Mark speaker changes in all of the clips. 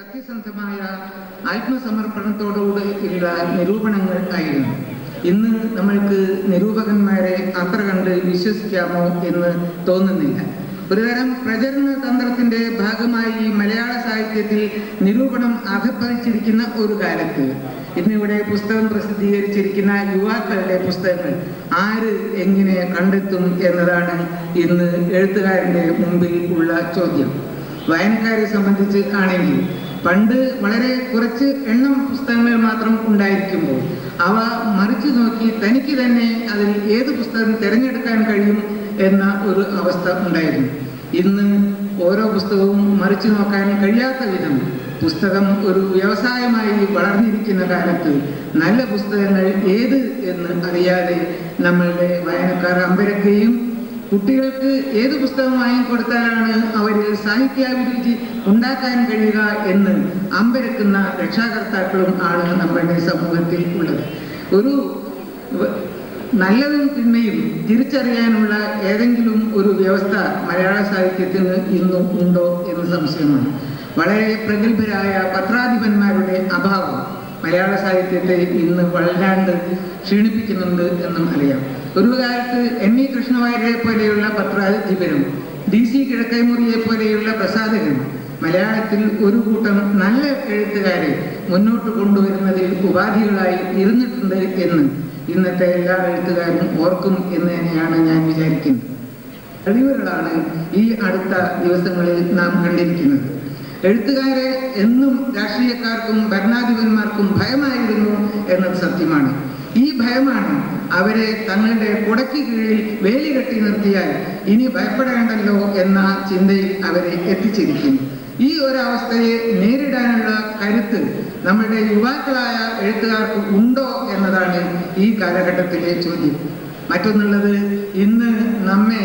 Speaker 1: സത്യസന്ധമായ ആത്മസമർപ്പണത്തോടുകൂടിയുള്ള നിരൂപണങ്ങൾ ആയിരുന്നു. ഇന്ന് നമ്മൾക്ക് നിരൂപകന്മാരെ അത്ര കണ്ട് വിശ്വസിക്കാമോ എന്ന് തോന്നുന്നില്ല. ഒരുതരം പ്രചരണ തന്ത്രത്തിന്റെ ഭാഗമായി മലയാള സാഹിത്യത്തിൽ നിരൂപണം അധപ്പതിച്ചിരിക്കുന്ന ഒരു കാലത്ത് ഇന്നിവിടെ പുസ്തകം പ്രസിദ്ധീകരിച്ചിരിക്കുന്ന യുവാക്കളുടെ പുസ്തകങ്ങൾ ആര് എങ്ങനെ കണ്ടെത്തും എന്നതാണ് ഇന്ന് എഴുത്തുകാരൻ്റെ മുമ്പിൽ ഉള്ള ചോദ്യം. വായനക്കാരെ സംബന്ധിച്ച് ആണെങ്കിൽ പണ്ട് വളരെ കുറച്ച് എണ്ണം പുസ്തകങ്ങൾ മാത്രം ഉണ്ടായിരിക്കുമ്പോൾ അവ മറിച്ചു നോക്കി തനിക്ക് തന്നെ അതിൽ ഏത് പുസ്തകം തിരഞ്ഞെടുക്കാൻ കഴിയും എന്ന ഒരു അവസ്ഥ ഉണ്ടായിരുന്നു. ഇന്ന് ഓരോ പുസ്തകവും മറിച്ചു നോക്കാൻ കഴിയാത്ത വിധം പുസ്തകം ഒരു വ്യവസായമായി വളർന്നിരിക്കുന്ന കാലത്ത് നല്ല പുസ്തകങ്ങൾ ഏത് എന്ന് അറിയാതെ നമ്മളുടെ വായനക്കാർ അമ്പരക്കുകയും കുട്ടികൾക്ക് ഏത് പുസ്തകം വാങ്ങിക്കൊടുത്താലാണ് അവർ സാഹിത്യാഭിരുചി ഉണ്ടാക്കാൻ കഴിയുക എന്ന് അമ്പരക്കുന്ന രക്ഷാകർത്താക്കളും ആണ് നമ്മളുടെ സമൂഹത്തിൽ ഉള്ളത്. ഒരു നല്ലതും തിന്മയും തിരിച്ചറിയാനുള്ള ഏതെങ്കിലും ഒരു വ്യവസ്ഥ മലയാള സാഹിത്യത്തിന് ഇന്നും ഉണ്ടോ എന്ന് സംശയമാണ്. വളരെ പ്രഗത്ഭരായ പത്രാധിപന്മാരുടെ അഭാവം മലയാള സാഹിത്യത്തെ ഇന്ന് വല്ലാണ്ട് ക്ഷീണിപ്പിക്കുന്നുണ്ട് എന്നും അറിയാം. ഒരു കാലത്ത് NE കൃഷ്ണവാര്യരെ പോലെയുള്ള പത്രാധിപരും DC കിഴക്കൈമുറിയെ പോലെയുള്ള പ്രസാധകരും മലയാളത്തിൽ ഒരു കൂട്ടം നല്ല എഴുത്തുകാരെ മുന്നോട്ട് കൊണ്ടുവരുന്നതിൽ ഉപാധികളായി ഇരുന്നിട്ടുണ്ട് എന്ന് ഇന്നത്തെ എല്ലാ എഴുത്തുകാരും ഓർക്കും എന്ന് തന്നെയാണ് ഞാൻ വിചാരിക്കുന്നത്. കഴിവുകളാണ് ഈ അടുത്ത ദിവസങ്ങളിൽ നാം കണ്ടിരിക്കുന്നത്. എഴുത്തുകാരെ എന്നും രാഷ്ട്രീയക്കാർക്കും ഭരണാധിപന്മാർക്കും ഭയമായിരുന്നു എന്നത് സത്യമാണ്. ഈ ഭയമാണ് അവരെ തങ്ങളുടെ കുടയ്ക്ക് കീഴിൽ വേലി കെട്ടി നിർത്തിയാൽ ഇനി ഭയപ്പെടേണ്ടല്ലോ എന്ന ചിന്തയിൽ അവരെ എത്തിച്ചിരിക്കുന്നു. ഈ ഒരവസ്ഥയെ നേരിടാനുള്ള കരുത്ത് നമ്മുടെ യുവാക്കളായ എഴുത്തുകാർക്ക് ഉണ്ടോ എന്നതാണ് ഈ കാലഘട്ടത്തിലെ ചോദ്യം. മറ്റൊന്നുള്ളത്, ഇന്ന് നമ്മെ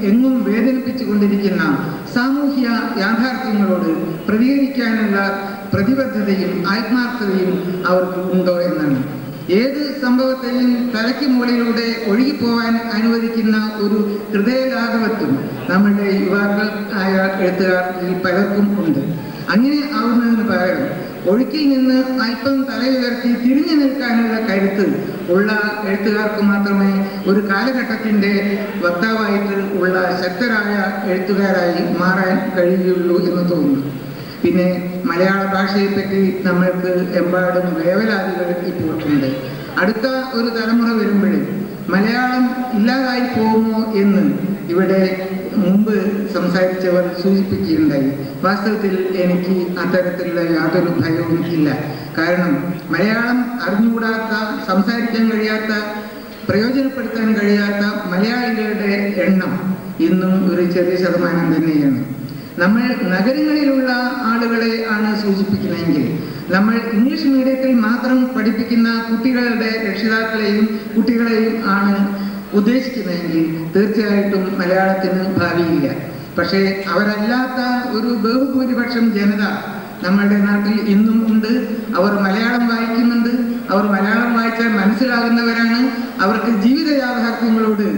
Speaker 1: എങ്ങും വേദനിപ്പിച്ചു കൊണ്ടിരിക്കുന്ന സാമൂഹ്യ യാഥാർത്ഥ്യങ്ങളോട് പ്രതികരിക്കാനുള്ള പ്രതിബദ്ധതയും ആത്മാർത്ഥതയും അവർക്ക് ഉണ്ടോ എന്നാണ്. ഏത് സംഭവത്തെയും തലയ്ക്ക് മുകളിലൂടെ ഒഴുകിപ്പോവാൻ അനുവദിക്കുന്ന ഒരു ഹൃദയലാഘവത്വം നമ്മുടെ യുവാക്കൾ ആയ എഴുത്തുകാരിൽ പലർക്കും ഉണ്ട്. അങ്ങനെ ആവുന്നതിന് പകരം ഒഴുക്കിൽ നിന്ന് അല്പം തലയുയർത്തി തിരിഞ്ഞു നിൽക്കാനുള്ള കരുത്ത് ഉള്ള എഴുത്തുകാർക്ക് മാത്രമേ ഒരു കാലഘട്ടത്തിൻ്റെ വക്താവായിട്ട് ഉള്ള ശക്തരായ എഴുത്തുകാരായി മാറാൻ കഴിയുള്ളൂ എന്ന് തോന്നുന്നു. പിന്നെ മലയാള ഭാഷയെപ്പറ്റി നമ്മൾക്ക് എമ്പാടും വേവലാതികൾ ഇപ്പോൾ ഉണ്ട്. അടുത്ത ഒരു തലമുറ വരുമ്പോഴേ മലയാളം ഇല്ലാതായി പോകുമോ എന്ന് ഇവിടെ മുമ്പ് സംസാരിച്ചവർ സൂചിപ്പിക്കുകയുണ്ടായി. വാസ്തവത്തിൽ എനിക്ക് അത്തരത്തിലുള്ള യാതൊരു ഭയവും ഇല്ല. കാരണം മലയാളം അറിഞ്ഞുകൂടാത്ത, സംസാരിക്കാൻ കഴിയാത്ത, പ്രയോജനപ്പെടുത്താൻ കഴിയാത്ത മലയാളികളുടെ എണ്ണം ഇന്നും ഒരു ചെറിയ ശതമാനം തന്നെയാണ്. നമ്മൾ നഗരങ്ങളിലുള്ള ആളുകളെ ആണ് സൂചിപ്പിക്കുന്നതെങ്കിൽ, നമ്മൾ ഇംഗ്ലീഷ് മീഡിയത്തിൽ മാത്രം പഠിപ്പിക്കുന്ന കുട്ടികളുടെ രക്ഷിതാക്കളെയും കുട്ടികളെയും ആണ് ഉദ്ദേശിക്കുന്നതെങ്കിൽ തീർച്ചയായിട്ടും മലയാളത്തിന് ഭാവിയില്ല. പക്ഷേ അവരല്ലാത്ത ഒരു ബഹുഭൂരിപക്ഷം ജനത നമ്മളുടെ നാട്ടിൽ ഇന്നും ഉണ്ട്. അവർ മലയാളം വായിക്കുന്നുണ്ട്. അവർ മലയാളം വായിച്ചാൽ മനസ്സിലാകുന്നവരാണ്. അവർക്ക് ജീവിത യാഥാർത്ഥ്യങ്ങളോട്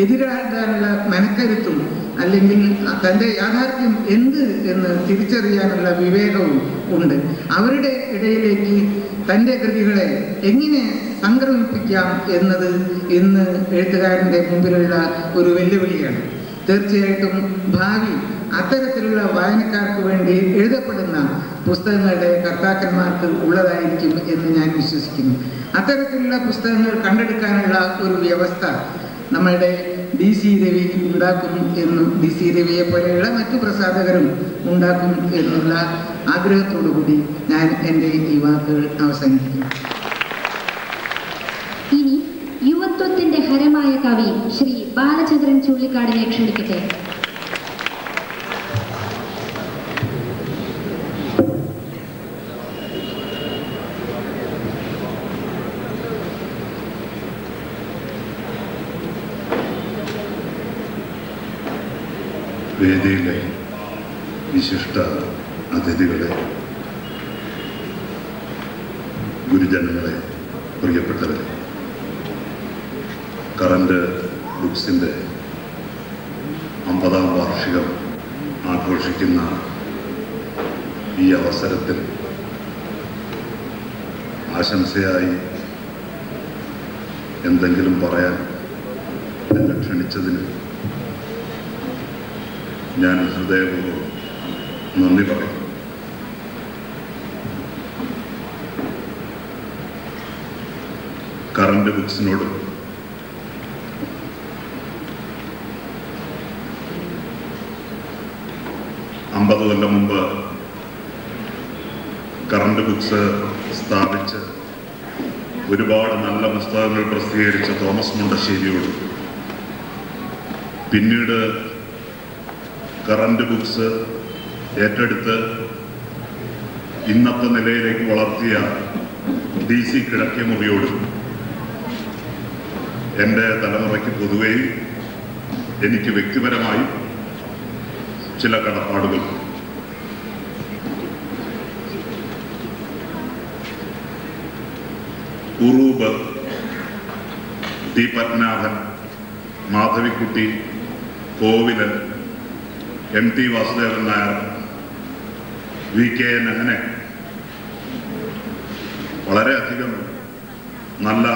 Speaker 1: എതിരാകാനുള്ള മനക്കരുത്തും അല്ലെങ്കിൽ തൻ്റെ യാഥാർത്ഥ്യം എന്ത് എന്ന് തിരിച്ചറിയാനുള്ള വിവേകവും ഉണ്ട്. അവരുടെ ഇടയിലേക്ക് തൻ്റെ കൃതികളെ എങ്ങനെ സംക്രമിപ്പിക്കാം എന്നത് ഇന്ന് എഴുത്തുകാരൻ്റെ മുമ്പിലുള്ള ഒരു വെല്ലുവിളിയാണ്. തീർച്ചയായിട്ടും ഭാവി അത്തരത്തിലുള്ള വായനക്കാർക്ക് വേണ്ടി എഴുതപ്പെടുന്ന പുസ്തകങ്ങളുടെ കർത്താക്കന്മാർക്ക് ഉള്ളതായിരിക്കും എന്ന് ഞാൻ വിശ്വസിക്കുന്നു. അത്തരത്തിലുള്ള പുസ്തകങ്ങൾ കണ്ടെടുക്കാനുള്ള ഒരു വ്യവസ്ഥ നമ്മളുടെ DC രവി ഉണ്ടാക്കും എന്നും DC രവിയെ പോലെയുള്ള മറ്റു പ്രസാധകരും ഉണ്ടാക്കും എന്നുള്ള ആഗ്രഹത്തോടു കൂടി ഞാൻ എൻ്റെ ഈ വാക്കുകൾ അവസാനിപ്പിക്കുന്നു.
Speaker 2: ഇനി യുവത്വത്തിന്റെ ഹരമായ കവി ശ്രീ ബാലചന്ദ്രൻ ചുള്ളിക്കാടിനെ ക്ഷണിക്കട്ടെ.
Speaker 3: വേദിയിലെ വിശിഷ്ട അതിഥികളെ, ഗുരുജനങ്ങളെ, പ്രിയപ്പെട്ടവരെ, കറന്റ് ബുക്സിൻ്റെ 50ാം വാർഷികം ആഘോഷിക്കുന്ന ഈ അവസരത്തിൽ ആശംസയായി എന്തെങ്കിലും പറയാൻ എന്നെ ക്ഷണിച്ചതിന് ഞാൻ ഹൃദയപൂർവ്വം നന്ദി പറയും. കറന്റ് ബുക്സിനോട് അമ്പത് കൊല്ലം മുമ്പ് കറന്റ് ബുക്സ് സ്ഥാപിച്ച് ഒരുപാട് നല്ല പുസ്തകങ്ങൾ പ്രസിദ്ധീകരിച്ച തോമസ് മുണ്ടശ്ശേരിയോട്, പിന്നീട് കറന്റ് ബുക്സ് ഏറ്റെടുത്ത് ഇന്നത്തെ നിലയിലേക്ക് വളർത്തിയ DC കിഴക്കേമുറിയോട്, എൻ്റെ തലമുറയ്ക്ക് പൊതുവെയും എനിക്ക് വ്യക്തിപരമായി ചില കടപ്പാടുകൾ. ഉറൂബ്, ടി പത്മനാഭൻ, മാധവിക്കുട്ടി, കോവിലൻ, MT വാസുദേവൻ നായർ, VKN, അങ്ങനെ വളരെയധികം നല്ല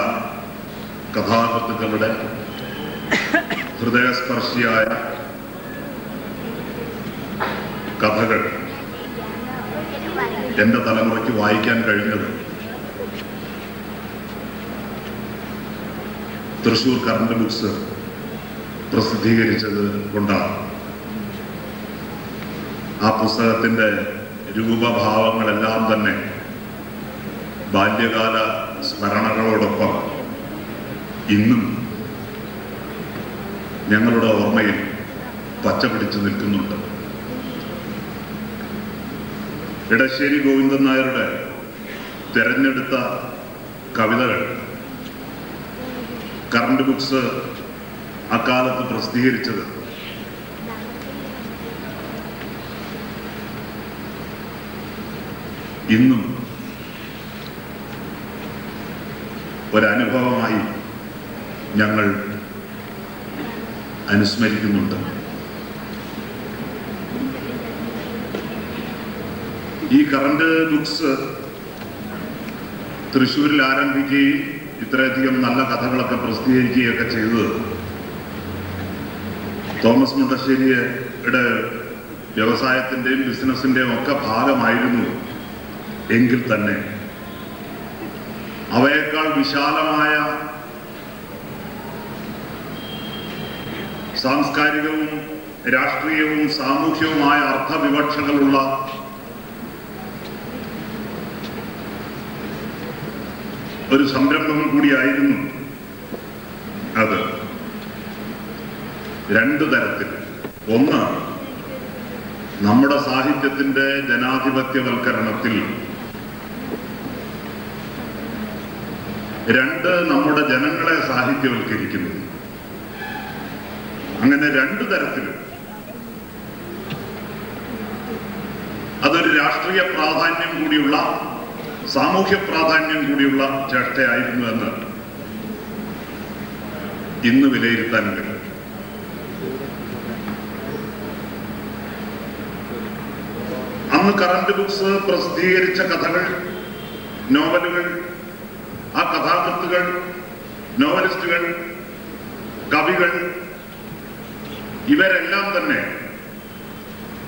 Speaker 3: കഥാകൃത്തുക്കളുടെ ഹൃദയസ്പർശിയായ കഥകൾ എൻ്റെ തലമുറയ്ക്ക് വായിക്കാൻ കഴിഞ്ഞത് തൃശ്ശൂർ കറന്റ് ബുക്സ് പ്രസിദ്ധീകരിച്ചത് കൊണ്ടാണ്. ആ പുസ്തകത്തിൻ്റെ രൂപഭാവങ്ങളെല്ലാം തന്നെ ബാല്യകാല സ്മരണകളോടൊപ്പം ഇന്നും ഞങ്ങളുടെ ഓർമ്മയിൽ പച്ചപിടിച്ചു നിൽക്കുന്നുണ്ട്. ഇടശ്ശേരി ഗോവിന്ദൻ നായരുടെ തെരഞ്ഞെടുത്ത കവിതകൾ കറന്റ് ബുക്സ് അക്കാലത്ത് പ്രസിദ്ധീകരിച്ചത് ഇന്നും ഒരനുഭവമായി ഞങ്ങൾ അനുസ്മരിക്കുന്നുണ്ട്. ഈ കറന്റ് ബുക്സ് തൃശ്ശൂരിൽ ആരംഭിക്കുകയും ഇത്രയധികം നല്ല കഥകളൊക്കെ പ്രസിദ്ധീകരിക്കുകയൊക്കെ ചെയ്തത് തോമസ് മുണ്ടശ്ശേരിയുടെ വ്യവസായത്തിൻ്റെയും ബിസിനസ്സിൻ്റെയും ഒക്കെ ഭാഗമായിരുന്നു. എങ്കിൽ തന്നെ അവയേക്കാൾ വിശാലമായ സാംസ്കാരികവും രാഷ്ട്രീയവും സാമൂഹ്യവുമായ അർത്ഥവിവക്ഷകളുള്ള ഒരു സംരംഭം കൂടിയായിരുന്നു അത്. രണ്ടു തരത്തിൽ. ഒന്ന്, നമ്മുടെ സാഹിത്യത്തിന്റെ ജനാധിപത്യവൽക്കരണത്തിൽ. രണ്ട്, നമ്മുടെ ജനങ്ങളെ സാഹിത്യവൽക്കരിക്കുന്നു. അങ്ങനെ രണ്ടു തരത്തിലും അതൊരു രാഷ്ട്രീയ പ്രാധാന്യം കൂടിയുള്ള സാമൂഹ്യ പ്രാധാന്യം കൂടിയുള്ള ചേഷ്ടയായിരുന്നു എന്ന് ഇന്ന് വിലയിരുത്താൻ കഴിയും. അന്ന് കറന്റ് ബുക്സ് പ്രസിദ്ധീകരിച്ച കഥകൾ, നോവലുകൾ, ആ കഥാകൃത്തുകൾ, നോവലിസ്റ്റുകൾ, കവികൾ, ഇവരെല്ലാം തന്നെ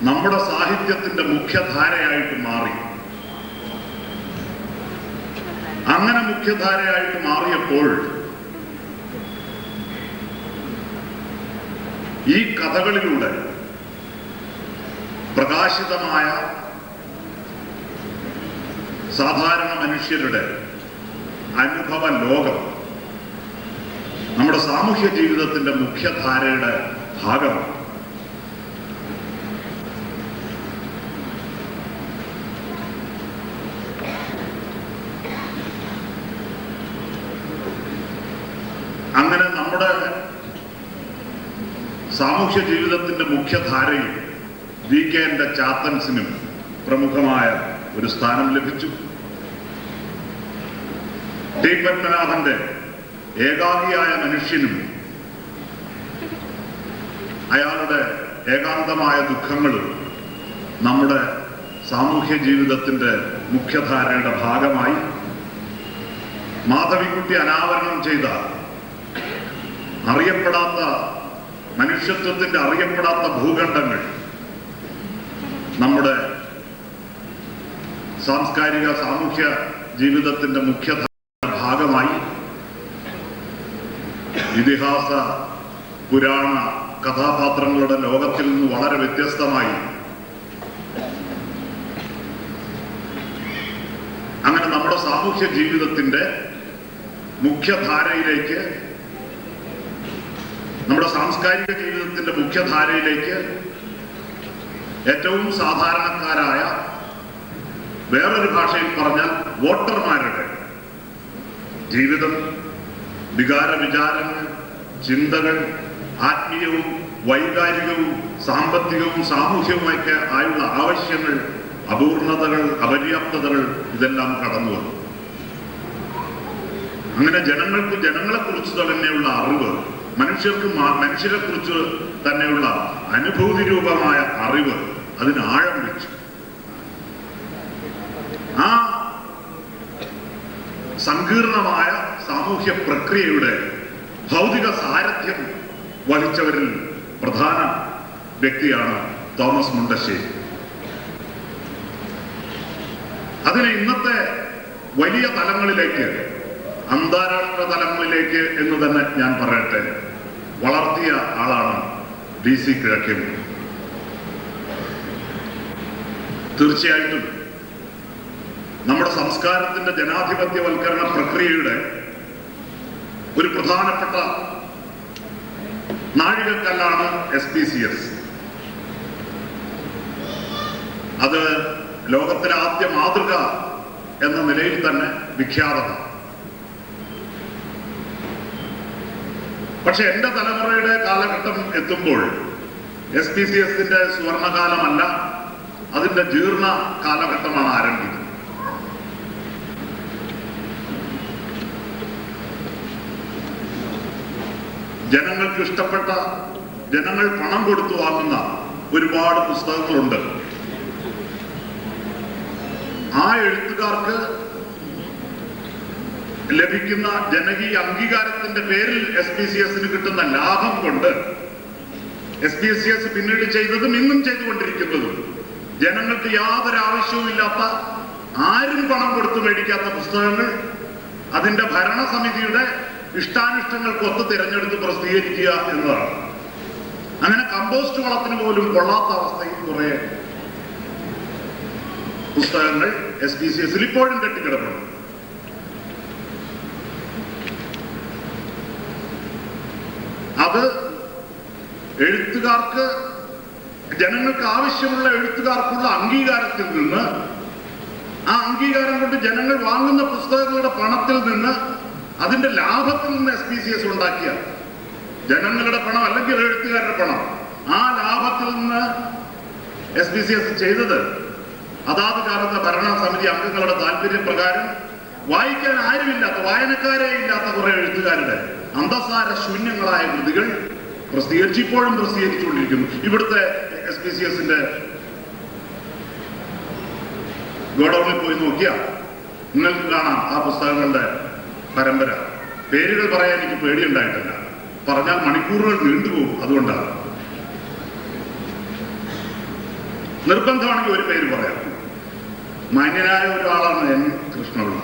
Speaker 3: നമ്മുടെ സാഹിത്യത്തിന്റെ മുഖ്യധാരയായിട്ട് മാറി. അങ്ങനെ മുഖ്യധാരയായിട്ട് മാറിയപ്പോൾ ഈ കഥകളിലൂടെ പ്രകാശിതമായ സാധാരണ മനുഷ്യരുടെ അനുഭവ ലോകം നമ്മുടെ സാമൂഹ്യ ജീവിതത്തിന്റെ മുഖ്യധാരയുടെ ഭാഗമാണ്. അങ്ങനെ നമ്മുടെ സാമൂഹ്യ ജീവിതത്തിന്റെ മുഖ്യധാരയിൽ VKന്റെ ചാത്തൻസിനും പ്രമുഖമായ ഒരു സ്ഥാനം ലഭിച്ചു. ടി പത്മനാഭന്റെ ഏകാഗിയായ മനുഷ്യനും അയാളുടെ ഏകാന്തമായ ദുഃഖങ്ങളും നമ്മുടെ സാമൂഹ്യ ജീവിതത്തിന്റെ മുഖ്യധാരയുടെ ഭാഗമായി മാധവിക്കുട്ടി അനാവരണം ചെയ്ത അറിയപ്പെടാത്ത മനുഷ്യത്വത്തിന്റെ അറിയപ്പെടാത്ത ഭൂഖണ്ഡങ്ങൾ നമ്മുടെ സാംസ്കാരിക സാമൂഹ്യ ജീവിതത്തിന്റെ മുഖ്യധാര ഭാഗമായി ഇതിഹാസ പുരാണ കഥാപാത്രങ്ങളുടെ ലോകത്തിൽ നിന്ന് വളരെ വ്യത്യസ്തമായി അങ്ങനെ നമ്മുടെ സാമൂഹ്യ ജീവിതത്തിന്റെ മുഖ്യധാരയിലേക്ക്, നമ്മുടെ സാംസ്കാരിക ജീവിതത്തിന്റെ മുഖ്യധാരയിലേക്ക് ഏറ്റവും സാധാരണക്കാരായ, വേറൊരു ഭാഷയിൽ പറഞ്ഞാൽ വോട്ടർമാരുടെ ജീവിതം, വികാര വിചാരങ്ങൾ, ചിന്തകൾ, ആത്മീയവും വൈകാരികവും സാമ്പത്തികവും സാമൂഹ്യവുമൊക്കെ ആയുള്ള ആവശ്യങ്ങൾ, അപൂർണതകൾ, അപര്യാപ്തതകൾ ഇതെല്ലാം കടന്നു വന്നു. അങ്ങനെ ജനങ്ങൾക്ക് ജനങ്ങളെക്കുറിച്ച് തന്നെയുള്ള അറിവ്, മനുഷ്യർക്ക് മനുഷ്യരെ കുറിച്ച് തന്നെയുള്ള അനുഭൂതി രൂപമായ അറിവ് അതിന് ആഴം വെച്ചു. ആ സങ്കീർണമായ സാമൂഹ്യ പ്രക്രിയയുടെ ഭൗതിക സാരഥ്യം വഹിച്ചവരിൽ പ്രധാന വ്യക്തിയാണ് തോമസ് മുണ്ടശ്ശേരി. അതിനെ ഇന്നത്തെ വലിയ തലങ്ങളിലേക്ക്, അന്താരാഷ്ട്ര തലങ്ങളിലേക്ക് എന്ന് തന്നെ ഞാൻ പറയട്ടെ, വളർത്തിയ ആളാണ് DC കിഴക്കേമുറി. തീർച്ചയായിട്ടും നമ്മുടെ സംസ്കാരത്തിന്റെ ജനാധിപത്യവൽക്കരണ പ്രക്രിയയുടെ ഒരു പ്രധാനപ്പെട്ട നാഴികക്കല്ലാണ് SPCS. അത് ലോകത്തിലെ ആദ്യ മാതൃക എന്ന നിലയിൽ തന്നെ വിഖ്യാതമാണ്. പക്ഷെ എന്റെ തലമുറയുടെ കാലഘട്ടം എത്തുമ്പോൾ SPCSന്റെ സുവർണകാലമല്ല, അതിന്റെ ജീർണ കാലഘട്ടമാണ് ആരംഭിക്കുന്നത്. ജനങ്ങൾക്ക് ഇഷ്ടപ്പെട്ട, ജനങ്ങൾ പണം കൊടുത്തു വാങ്ങുന്ന ഒരുപാട് പുസ്തകങ്ങളുണ്ട്. ആ എഴുത്തുകാർക്ക് ലഭിക്കുന്ന ജനകീയ അംഗീകാരത്തിന്റെ പേരിൽ SPCSന് കിട്ടുന്ന ലാഭം കൊണ്ട് SPCS പിന്നീട് ചെയ്തതും ഇന്നും ചെയ്തുകൊണ്ടിരിക്കുന്നതും ജനങ്ങൾക്ക് യാതൊരു ആവശ്യവുമില്ലാത്ത, ആരും പണം കൊടുത്തു മേടിക്കാത്ത പുസ്തകങ്ങൾ അതിന്റെ ഭരണസമിതിയുടെ ഇഷ്ടാനിഷ്ടങ്ങൾക്ക് ഒത്ത് തിരഞ്ഞെടുത്ത് പ്രസിദ്ധീകരിക്കുക എന്നതാണ്. അങ്ങനെ കമ്പോസ്റ്റ് വളത്തിന് പോലും കൊള്ളാത്ത അവസ്ഥയിൽ കുറെ പുസ്തകങ്ങൾ SPCSൽ ഇപ്പോഴും കെട്ടിക്കിടപ്പുണ്ട്. അത് എഴുത്തുകാർക്ക്, ജനങ്ങൾക്ക് ആവശ്യമുള്ള എഴുത്തുകാർക്കുള്ള അംഗീകാരത്തിൽ നിന്ന്, ആ അംഗീകാരം കൊണ്ട് ജനങ്ങൾ വാങ്ങുന്ന പുസ്തകങ്ങളുടെ പണത്തിൽ നിന്ന്, അതിന്റെ ലാഭത്തിൽ നിന്ന് SPCS ഉണ്ടാക്കിയ, ജനങ്ങളുടെ പണം അല്ലെങ്കിൽ എഴുത്തുകാരുടെ പണം, ആ ലാഭത്തിൽ നിന്ന് SPCS ചെയ്തത് അതാത് കാലത്തെ ഭരണസമിതി അംഗങ്ങളുടെ താല്പര്യപ്രകാരം വായിക്കാൻ ആരുമില്ലാത്ത, വായനക്കാരെ ഇല്ലാത്ത കുറെ എഴുത്തുകാരുടെ അന്തസാര ശൂന്യങ്ങളായ കൃതികൾ പ്രസിദ്ധീകരിച്ച് ഇപ്പോഴും പ്രസിദ്ധീകരിച്ചുകൊണ്ടിരിക്കുന്നു. ഇവിടുത്തെ SPCSന്റെ ഗോഡൌണിൽ പോയി നോക്കിയാൽ നിങ്ങൾക്ക് കാണാം ആ പുസ്തകങ്ങളുടെ പരമ്പര. പേരുകൾ പറയാൻ എനിക്ക് പേടിയുണ്ടായിട്ടില്ല, പറഞ്ഞാൽ മണിക്കൂറുകൾ നീണ്ടുപോകും. അതുകൊണ്ടാണ് നിർബന്ധമാണെങ്കിൽ ഒരു പേര് പറയാം. മാന്യനായ ഒരാളാണ് N. കൃഷ്ണപിള്ള.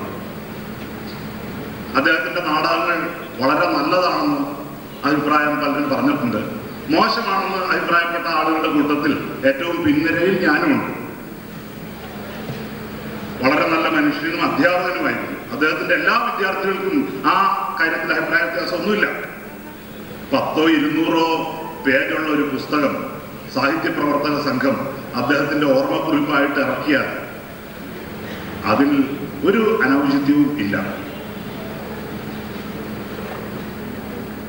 Speaker 3: അദ്ദേഹത്തിന്റെ നാടകങ്ങൾ വളരെ നല്ലതാണെന്ന് അഭിപ്രായം പലരും പറഞ്ഞിട്ടുണ്ട്. മോശമാണെന്ന് അഭിപ്രായപ്പെട്ട ആളുകളുടെ കൂട്ടത്തിൽ ഏറ്റവും പിൻനിരയിൽ ഞാനുമുണ്ട്. വളരെ നല്ല മനുഷ്യനും അധ്യാപകനുമായിരുന്നു. അദ്ദേഹത്തിന്റെ എല്ലാ വിദ്യാർത്ഥികൾക്കും ആ കാര്യത്തിൽ അഭിപ്രായ വ്യത്യാസമൊന്നുമില്ല. 100-200 പേജുള്ള ഒരു പുസ്തകം സാഹിത്യ പ്രവർത്തക സംഘം അദ്ദേഹത്തിന്റെ ഓർമ്മക്കുറിപ്പായിട്ട് ഇറക്കിയാൽ അതിൽ ഒരു അനൗചിത്യവും ഇല്ല.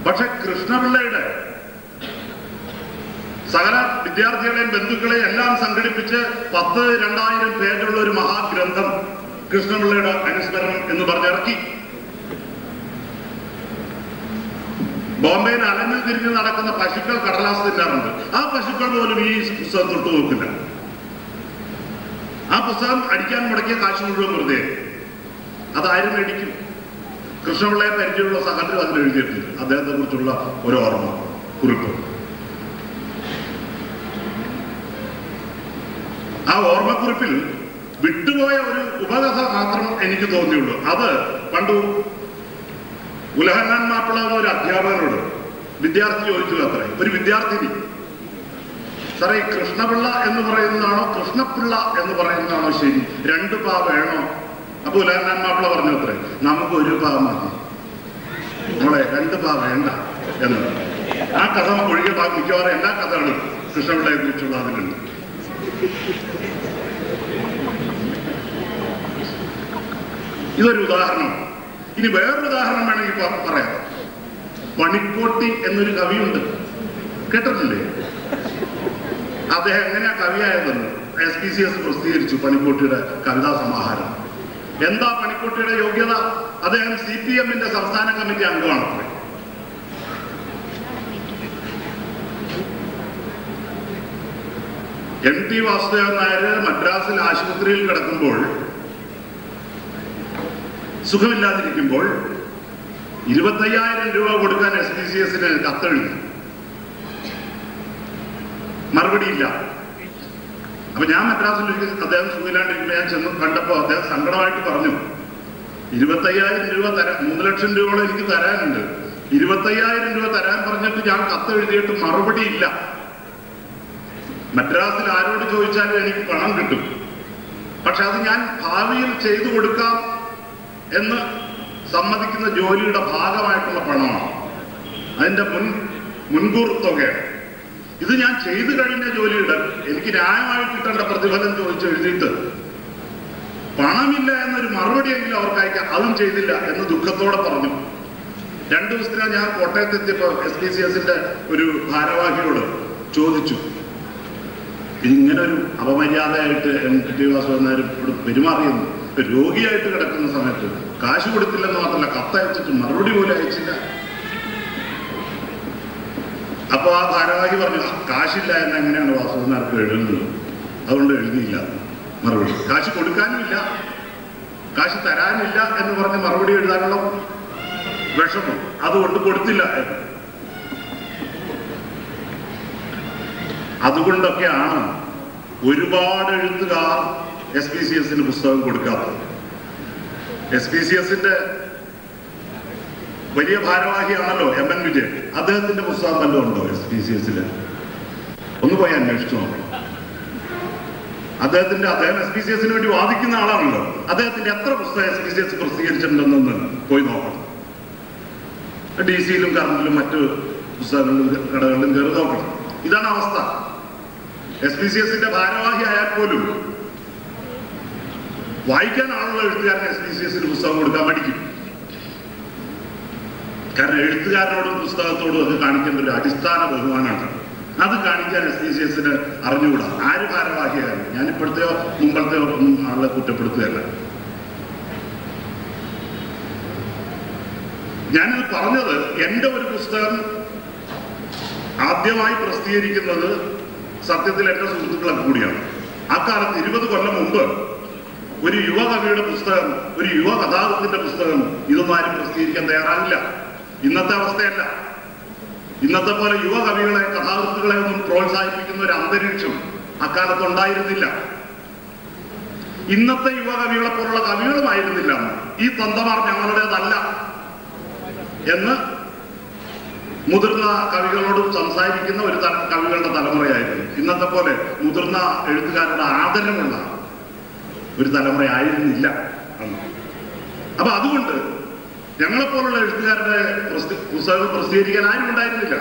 Speaker 3: പക്ഷെ കൃഷ്ണപിള്ളയുടെ സകല വിദ്യാർത്ഥികളെയും ബന്ധുക്കളെയും എല്ലാം സംഘടിപ്പിച്ച് 10,000-2000 പേജുള്ള ഒരു മഹാഗ്രന്ഥം കൃഷ്ണപിള്ളയുടെ അനുസ്മരണം എന്ന് പറഞ്ഞിറക്കി. ബോംബെയിൽ അലഞ്ഞു തിരിഞ്ഞ് നടക്കുന്ന പശുക്കൾ കടലാസ് തിന്നാറുണ്ട്. ആ പശുക്കൾ പോലും ഈ പുസ്തകം തൊട്ട് നോക്കില്ല. ആ പുസ്തകം അടിക്കാൻ മുടക്കിയ കാശ് മുഴുവൻ വെറുതെ. അതാരും മേടിക്കും? കൃഷ്ണപിള്ളയെ പരിചയമുള്ള സഹോദരൻ അതിൽ എഴുതിയിട്ടുണ്ട്, അദ്ദേഹത്തെ കുറിച്ചുള്ള ഒരു ഓർമ്മ കുറിപ്പ്. ആ ഓർമ്മക്കുറിപ്പിൽ വിട്ടുപോയ ഒരു ഉപകഥ മാത്രം എനിക്ക് തോന്നിയുള്ളൂ. അത് പണ്ട് ഉലഹന്നാൻ മാപ്പിള എന്ന ഒരു അധ്യാപകനോട് വിദ്യാർത്ഥി ചോദിച്ചു അത്രേ, ഒരു വിദ്യാർത്ഥിനി, സാറേ ഈ കൃഷ്ണപിള്ള എന്ന് പറയുന്നതാണോ കൃഷ്ണപിള്ള എന്ന് പറയുന്നതാണോ ശരി, 2 പാ വേണോ? അപ്പൊ ഉലഹന്നാൻ മാപ്പിള പറഞ്ഞു അത്രേ, നമുക്ക് 1 പാ മതി നമ്മളെ, 2 പാ വേണ്ട എന്ന്. ആ കഥ ഒഴികെ മിക്കവാറും എല്ലാ കഥകളും കൃഷ്ണപിള്ളയെ കുറിച്ചുള്ള അതിലുണ്ട്. ഇതൊരു ഉദാഹരണം. ഇനി വേറൊരു ഉദാഹരണം വേണമെങ്കിൽ പറയാം. പണിക്കോട്ടി എന്നൊരു കവിയുണ്ട്, കേട്ടിട്ടില്ലേ? അദ്ദേഹം എങ്ങനെയാ കവിയായതെന്ന് SPCS പ്രസിദ്ധീകരിച്ചു പണിക്കോട്ടിയുടെ കവിതാ സമാഹാരം. എന്താ പണിക്കോട്ടിയുടെ യോഗ്യത? അദ്ദേഹം CPM-ന്റെ സംസ്ഥാന കമ്മിറ്റി അംഗമാണ്. MT വാസുദേവൻ നായർ മദ്രാസിൽ ആശുപത്രിയിൽ കിടക്കുമ്പോൾ, സുഖമില്ലാതിരിക്കുമ്പോൾ 25,000 രൂപ കൊടുക്കാൻ SPCS-ന് കത്തെഴുതി. മറുപടിയില്ല. അപ്പൊ ഞാൻ മദ്രാസിൽ അദ്ദേഹം സുഖമില്ലാണ്ടിരിക്കുമ്പോൾ ഞാൻ ചെന്ന് കണ്ടപ്പോ അദ്ദേഹം സങ്കടമായിട്ട് പറഞ്ഞു, 25,000 രൂപ തരാൻ, 3 ലക്ഷം രൂപയോളം എനിക്ക് തരാനുണ്ട്, 25,000 രൂപ തരാൻ പറഞ്ഞിട്ട് ഞാൻ കത്തെഴുതിയിട്ട് മറുപടിയില്ല. മദ്രാസിൽ ആരോട് ചോദിച്ചാലും എനിക്ക് പണം കിട്ടും, പക്ഷെ അത് ഞാൻ ഭാവിയിൽ ചെയ്തു കൊടുക്കാം എന്ന് സമ്മതിക്കുന്ന ജോലിയുടെ ഭാഗമായിട്ടുള്ള പണമാണ്, അതിന്റെ മുൻകൂർ തുകയാണ്. ഇത് ഞാൻ ചെയ്തു കഴിഞ്ഞ ജോലിയുടെ എനിക്ക് ന്യായമായി കിട്ടേണ്ട പ്രതിഫലം ചോദിച്ച് എഴുതിയിട്ട് പണമില്ല എന്നൊരു മറുപടിയെങ്കിലും അവർക്ക് അയക്കാം, അതും ചെയ്തില്ല എന്ന് ദുഃഖത്തോടെ പറഞ്ഞു. 2 ദിവസത്തിനാ ഞാൻ കോട്ടയത്തെത്തിയപ്പോ SPCS-ന്റെ ഒരു ഭാരവാഹിയോട് ചോദിച്ചു, ഇങ്ങനെ ഒരു അപമര്യാദയായിട്ട് MT വാസുദേവൻ നായർ പെരുമാറിയെന്ന്. രോഗിയായിട്ട് കിടക്കുന്ന സമയത്ത് കാശ് കൊടുത്തില്ലെന്ന് മാത്രമല്ല, കത്തയച്ചിട്ട് മറുപടി പോലും അയച്ചില്ല. അപ്പൊ ആ ഭാരവാഹി പറഞ്ഞു, കാശില്ല എന്ന് എങ്ങനെയാണ് വാസുദേവൻ നായർക്ക് എഴുതുന്നത്, അതുകൊണ്ട് എഴുതിയില്ല മറുപടി. കാശ് കൊടുക്കാനുമില്ല, കാശ് തരാനില്ല എന്ന് പറഞ്ഞ് മറുപടി എഴുതാനുള്ള വിഷമം, അതുകൊണ്ട് കൊടുത്തില്ല. അതുകൊണ്ടൊക്കെയാണ് ഒരുപാട് എഴുത്തുകാർ SPCS-ന് പുസ്തകം കൊടുക്കാത്തത്. SPCS-ന്റെ വലിയ ഭാരവാഹിയാണല്ലോ MN വിജയൻ, അദ്ദേഹത്തിന്റെ പുസ്തകം വല്ലതും ഉണ്ടോ SPCS-ല്? ഒന്ന് പോയി അന്വേഷിച്ചു നോക്കണം. അദ്ദേഹം SPCS-ന് വേണ്ടി വാദിക്കുന്ന ആളാണല്ലോ, അദ്ദേഹത്തിന്റെ എത്ര പുസ്തകം SPCS പ്രസിദ്ധീകരിച്ചിട്ടുണ്ടെന്നൊന്ന് പോയി നോക്കണം. DC-യിലും കറണ്ടിലും മറ്റു പുസ്തകങ്ങളിലും കടകളിലും കയറി നോക്കണം. ഇതാണ് അവസ്ഥ. SPCS-ന്റെ ഭാരവാഹി ആയാൽ പോലും വായിക്കാൻ ആളുള്ള എഴുത്തുകാരൻ SPCS-ന് പുസ്തകം കൊടുക്കാൻ മടിക്കും. കാരണം എഴുത്തുകാരനോടും പുസ്തകത്തോടും അത് കാണിക്കേണ്ട ഒരു അടിസ്ഥാന ബഹുമാനമാണ്. അത് കാണിക്കാൻ SPCS-ന് അറിഞ്ഞുകൂടാ. ആര് ഭാരവാഹിയായാലും, ഞാൻ ഇപ്പോഴത്തെയോ മുമ്പത്തെയോ ഒന്നും ആളെ കുറ്റപ്പെടുത്തുകയല്ല. ഞാനിത് പറഞ്ഞത്, എൻ്റെ ഒരു പുസ്തകം ആദ്യമായി പ്രസിദ്ധീകരിക്കുന്നത് സത്യത്തിൽ എൻ്റെ സുഹൃത്തുക്കളൊക്കെ കൂടിയാണ്. അക്കാലത്ത് 20 കൊല്ലം മുമ്പ് ഒരു യുവകവിയുടെ പുസ്തകം, ഒരു യുവ കഥാകൃത്തിന്റെ പുസ്തകം ഇതൊന്നും ആരും പ്രസിദ്ധീകരിക്കാൻ തയ്യാറാകില്ല. ഇന്നത്തെ അവസ്ഥയല്ല. ഇന്നത്തെ പോലെ യുവകവികളെ, കഥാകൃത്തുക്കളെ ഒന്നും പ്രോത്സാഹിപ്പിക്കുന്ന ഒരു അന്തരീക്ഷം അക്കാലത്ത് ഉണ്ടായിരുന്നില്ല. ഇന്നത്തെ യുവകവികളെ പോലുള്ള കവികളുമായിരുന്നില്ല. ഈ തന്തമാർ ഞങ്ങളുടേതല്ല എന്ന് മുതിർന്ന കവികളോടും സംസാരിക്കുന്ന ഒരു കവികളുടെ തലമുറയായിരുന്നു. ഇന്നത്തെ പോലെ മുതിർന്ന എഴുത്തുകാരുടെ ആദരവുള്ള ഒരു തലമുറ ആയിരുന്നില്ല അന്ന്. അപ്പൊ അതുകൊണ്ട് ഞങ്ങളെപ്പോലുള്ള എഴുത്തുകാരുടെ പുസ്തകം പ്രസിദ്ധീകരിക്കാൻ ആരും ഉണ്ടായിരുന്നില്ല.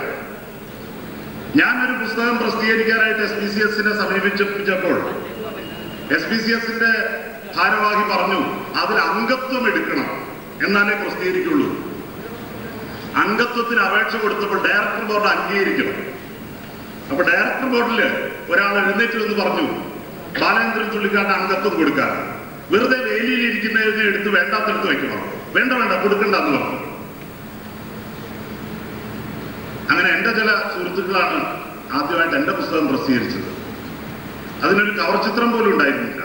Speaker 3: ഞാനൊരു പുസ്തകം പ്രസിദ്ധീകരിക്കാനായിട്ട് SPCS-നെ സമീപിച്ചപ്പോൾ SPCS-ന്റെ ഭാരവാഹി പറഞ്ഞു, അതിൽ അംഗത്വം എടുക്കണം എന്നാലേ പ്രസിദ്ധീകരിക്കുള്ളൂ. അംഗത്വത്തിന് അപേക്ഷ കൊടുത്തപ്പോൾ ഡയറക്ടർ ബോർഡ് അംഗീകരിക്കണം. അപ്പൊ ഡയറക്ടർ ബോർഡില് ഒരാൾ എഴുന്നേറ്റ് എന്ന് പറഞ്ഞു, ബാലചന്ദ്രൻ ചുള്ളിക്കാരന് അംഗത്വം കൊടുക്കാൻ. വെറുതെ വേലിയിൽ ഇരിക്കുന്നതിനെ എടുത്ത് വേണ്ടാത്തടുത്ത് വെക്കണം. വേണ്ട കൊടുക്കണ്ട എന്ന് പറഞ്ഞു. അങ്ങനെ എൻ്റെ ചില സുഹൃത്തുക്കളാണ് ആദ്യമായിട്ട് എൻ്റെ പുസ്തകം പ്രസിദ്ധീകരിച്ചത്. അതിനൊരു കവർ ചിത്രം പോലും ഉണ്ടായിരുന്നില്ല.